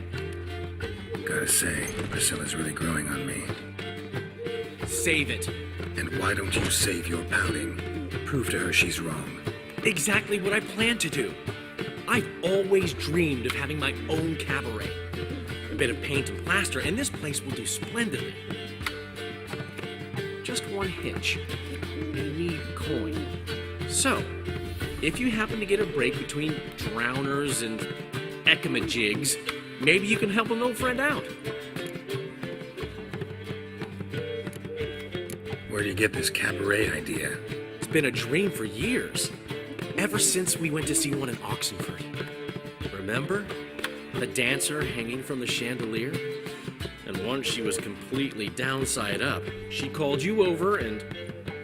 Gotta say, Priscilla's really growing on me. Save it. And why don't you save your pouting? Prove to her she's wrong. Exactly what I plan to do. I've always dreamed of having my own cabaret. A bit of paint and plaster, and this place will do splendidly. Just one hitch. I need coin. So, if you happen to get a break between drowners and ekamajigs, maybe you can help an old friend out. Where do you get this cabaret idea? It's been a dream for years. Ever since we went to see one in Oxenford. Remember? The dancer hanging from the chandelier? And once she was completely downside up, she called you over and...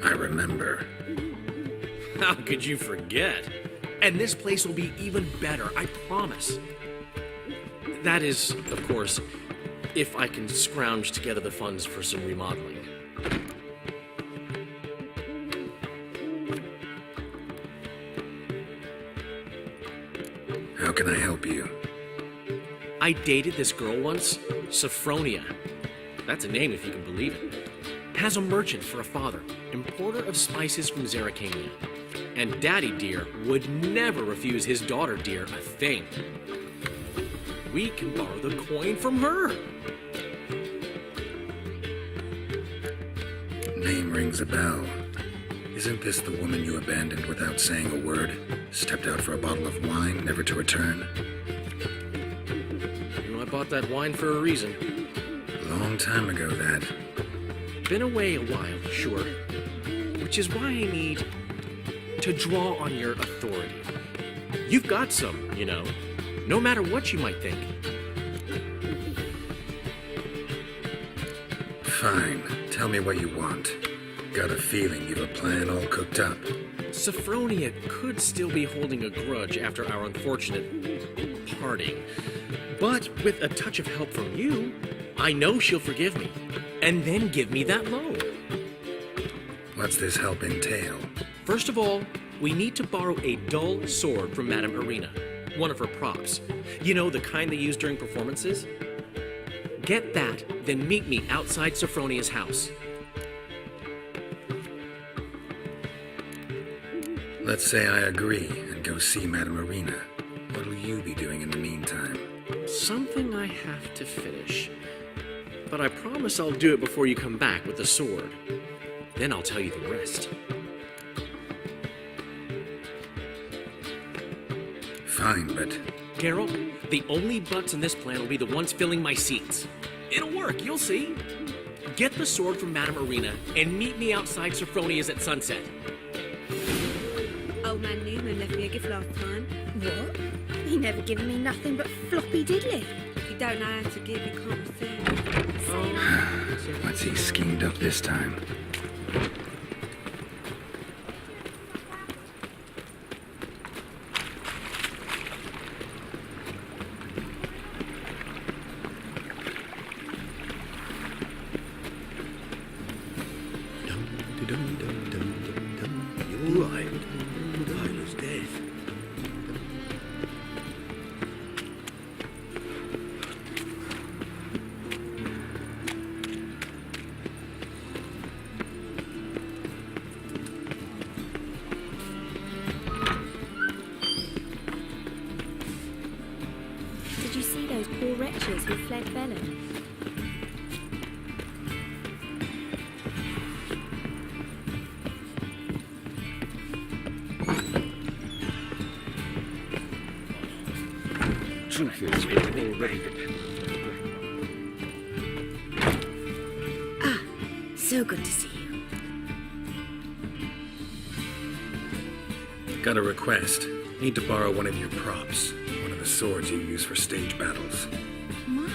I remember. How could you forget? And this place will be even better, I promise. That is, of course, if I can scrounge together the funds for some remodeling. How can I help you? I dated this girl once, Sophronia. That's a name if you can believe it. Has a merchant for a father, importer of spices from Zeracania. And Daddy Dear would never refuse his daughter Dear a thing. We can borrow the coin from her. Name rings a bell. Isn't this the woman you abandoned without saying a word? Stepped out for a bottle of wine, never to return? You know, I bought that wine for a reason. Long time ago, that. Been away a while, sure. Which is why I need to draw on your authority. You've got some, you know, no matter what you might think. Fine. Tell me what you want. Got a feeling you've a plan all cooked up. Sophronia could still be holding a grudge after our unfortunate parting. But with a touch of help from you, I know she'll forgive me. And then give me that loan. What's this help entail? First of all, we need to borrow a dull sword from Madame Arena, one of her props. You know, the kind they use during performances? Get that, then meet me outside Sophronia's house. Let's say I agree and go see Madame Arena. What'll you be doing in the meantime? Something I have to finish. But I promise I'll do it before you come back with the sword. Then I'll tell you the rest. Fine, but... Carol, the only butts in this plan will be the ones filling my seats. It'll work, you'll see. Get the sword from Madame Arena and meet me outside Sophronia's at sunset. Old man Newman left me a gift last time. What? He never given me nothing but floppy diddly. If you don't know how to give, you can't receive. What's he schemed up this time? You're all right. Pale as death. Did you see those poor wretches who fled Velen? Truth is, we're already... Ah, so good to see you. Got a request. Need to borrow one of your props. One of the swords you use for stage battles. My,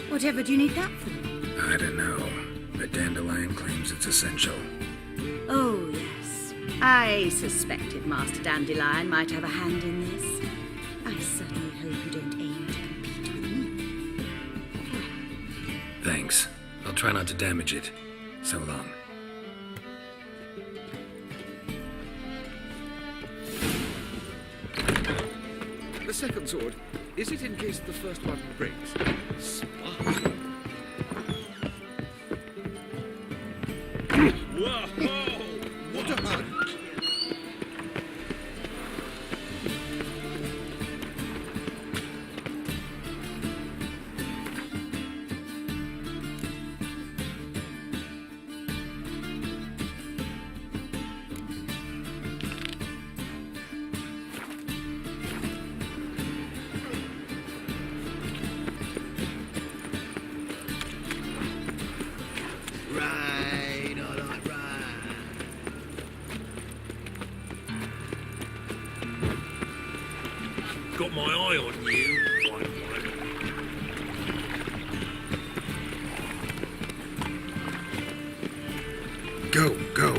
whatever do you need that for? I don't know, but Dandelion claims it's essential. Oh, yes. I suspected Master Dandelion might have a hand in this. I certainly hope you don't aim to compete with me. Thanks. I'll try not to damage it. So long. The second sword, is it in case the first one breaks? Smart. Whoa! What a hunt! Go, go.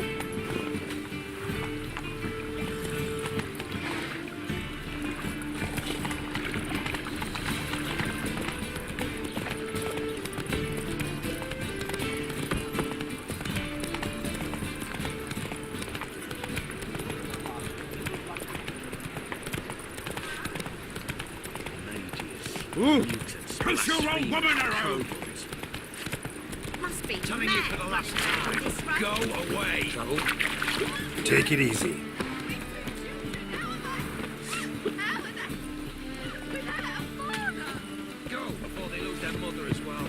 Push your old woman around! Must be Telling you for the last time. Go away! Take it easy. Go before they lose their mother as well.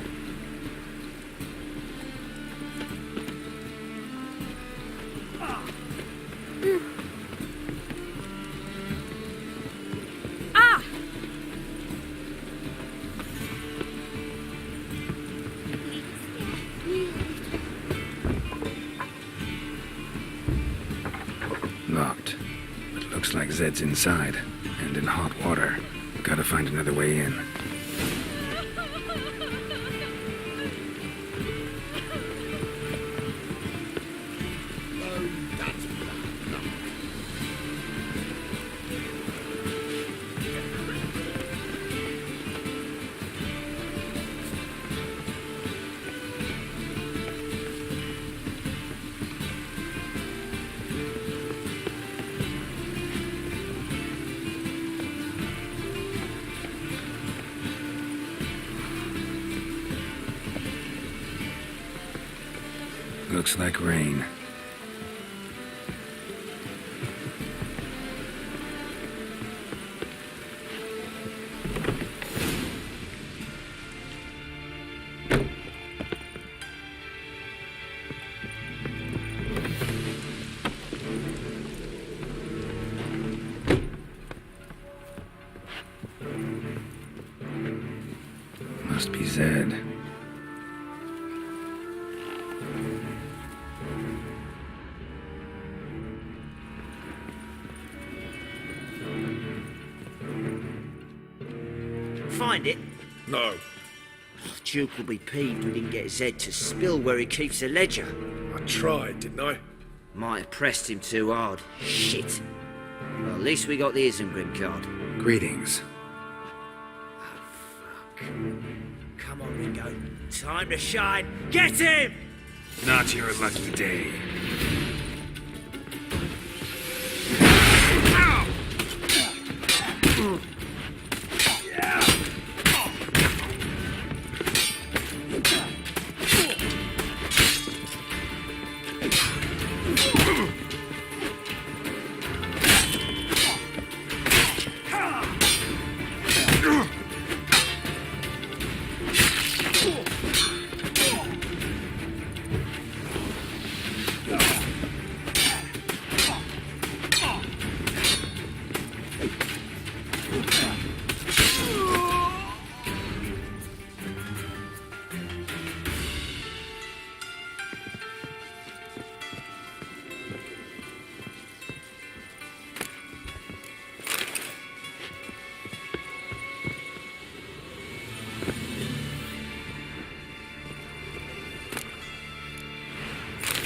Ah! Locked. But looks like Zed's inside, and in hot water. Gotta find another way in. Looks like rain. Must be Zed. Find it? No. Duke will be peeved we didn't get Zed to spill where he keeps the ledger. I tried, didn't I? Might have pressed him too hard. Shit. Well, at least we got the Isengrim card. Greetings. Come on, Ringo. Time to shine. Get him! Not your lucky day.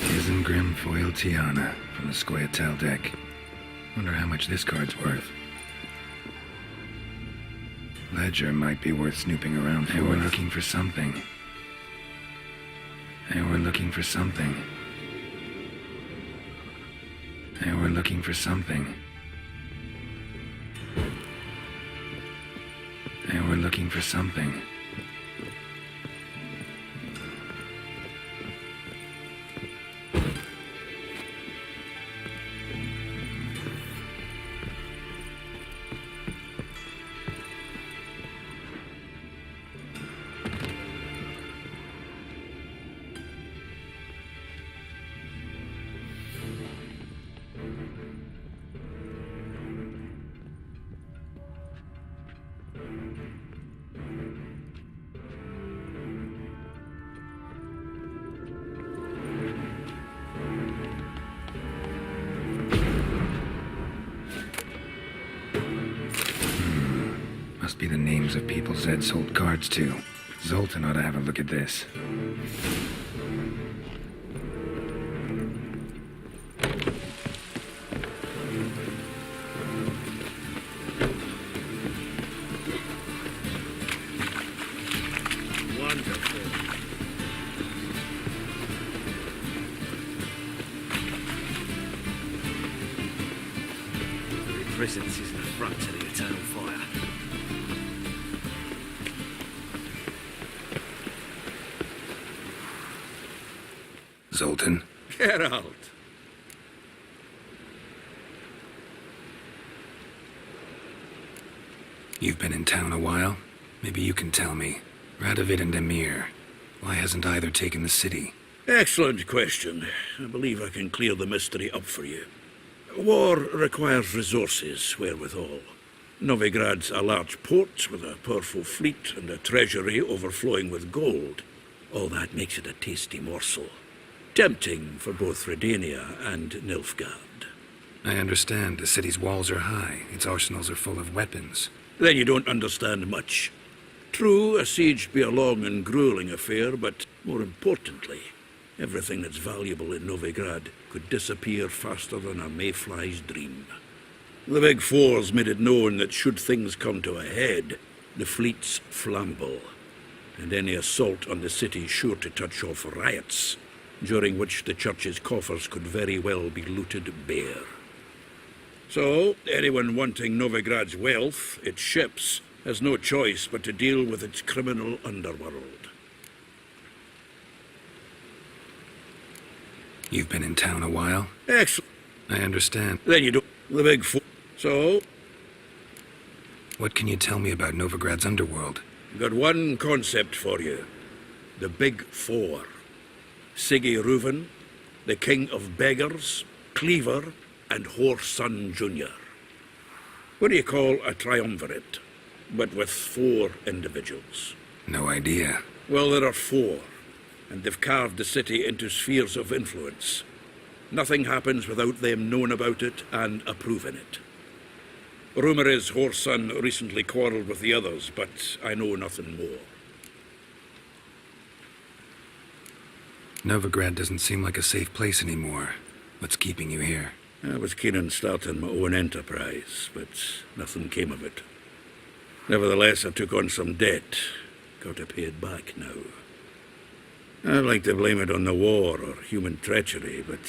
Isengrim foil Tiana from the Scoia'tael deck. Wonder how much this card's worth. Ledger might be worth snooping around for. They were looking for something. They were looking for something. They were looking for something. They were looking for something. Must be the names of people Zed sold cards to. Zoltan ought to have a look at this. hunter for. The presence is the front of the eternal fire. Zoltan? Geralt. You've been in town a while? Maybe you can tell me. Radovid and Emir. Why hasn't either taken the city? Excellent question. I believe I can clear the mystery up for you. War requires resources wherewithal. Novigrad's a large port with a powerful fleet and a treasury overflowing with gold. All that makes it a tasty morsel. Tempting for both Redania and Nilfgaard. I understand. The city's walls are high. Its arsenals are full of weapons. Then you don't understand much. True, a siege be a long and grueling affair, but more importantly, everything that's valuable in Novigrad could disappear faster than a mayfly's dream. The Big Four's made it known that should things come to a head, the fleet's flammable, and any assault on the city's sure to touch off riots, during which the church's coffers could very well be looted bare. So, anyone wanting Novigrad's wealth, its ships, has no choice but to deal with its criminal underworld. You've been in town a while? Excellent. I understand. Then you don't... The Big Four... So? What can you tell me about Novigrad's underworld? Got one concept for you. The Big Four. Siggy Reuven, the King of Beggars, Cleaver, and Whoreson Jr. What do you call a triumvirate, but with 4 individuals? No idea. Well, there are 4, and they've carved the city into spheres of influence. Nothing happens without them knowing about it and approving it. Rumour is Whoreson recently quarrelled with the others, but I know nothing more. Novigrad doesn't seem like a safe place anymore. What's keeping you here? I was keen on starting my own enterprise, but nothing came of it. Nevertheless, I took on some debt. Got to pay it back now. I'd like to blame it on the war or human treachery, but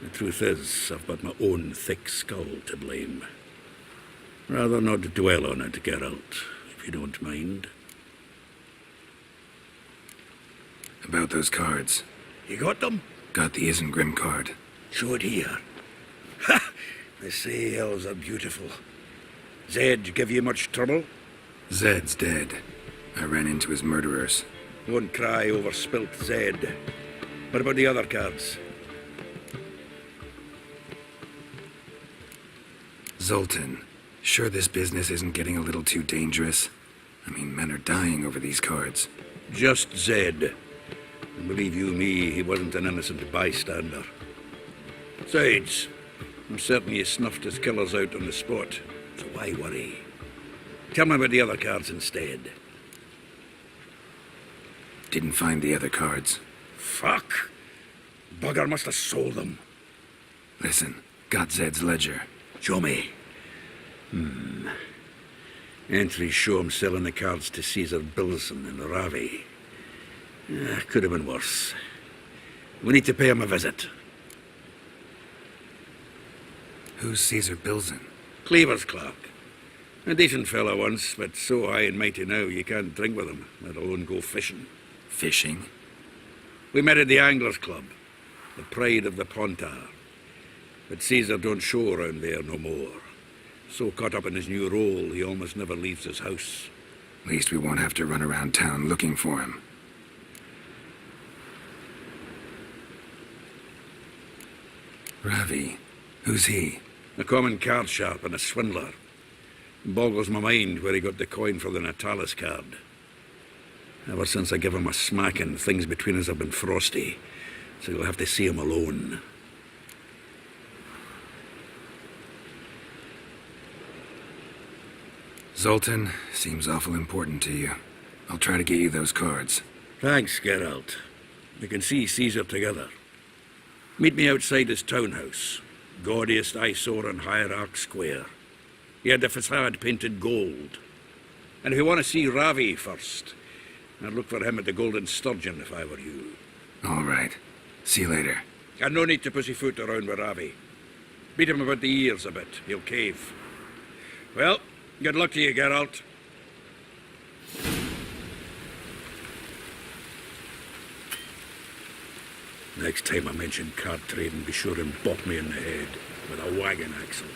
the truth is, I've got my own thick skull to blame. Rather not dwell on it, Geralt, if you don't mind. About those cards. You got them? Got the Isengrim card. Show it here. Ha! They say elves are beautiful. Zed give you much trouble? Zed's dead. I ran into his murderers. Don't cry over spilt Zed. What about the other cards? Zoltan, sure this business isn't getting a little too dangerous? I mean, men are dying over these cards. Just Zed. And believe you me, he wasn't an innocent bystander. Besides, I'm certain he snuffed his killers out on the spot, so why worry? Tell me about the other cards instead. Didn't find the other cards. Fuck! Bugger must have sold them. Listen, got Zed's ledger. Show me. Entries show him selling the cards to Caesar Bilson and Ravi. Could have been worse. We need to pay him a visit. Who's Caesar Bilson? Cleaver's clerk. A decent fellow once, but so high and mighty now you can't drink with him, let alone go fishing. Fishing? We met at the Anglers Club, the pride of the Pontar. But Caesar don't show around there no more. So caught up in his new role, he almost never leaves his house. At least we won't have to run around town looking for him. Ravi, who's he? A common card sharp and a swindler. Boggles my mind where he got the coin for the Natalis card. Ever since I gave him a smacking, things between us have been frosty, so you'll have to see him alone. Zoltan, seems awful important to you. I'll try to get you those cards. Thanks, Geralt. We can see Caesar together. Meet me outside his townhouse, gaudiest eyesore on Hierarch Square. He had the facade painted gold. And if you want to see Ravi first, I'd look for him at the Golden Sturgeon if I were you. All right. See you later. And no need to pussyfoot around with Ravi. Beat him about the ears a bit. He'll cave. Well, good luck to you, Geralt. Next time I mention card trading, be sure and bop me in the head with a wagon axle.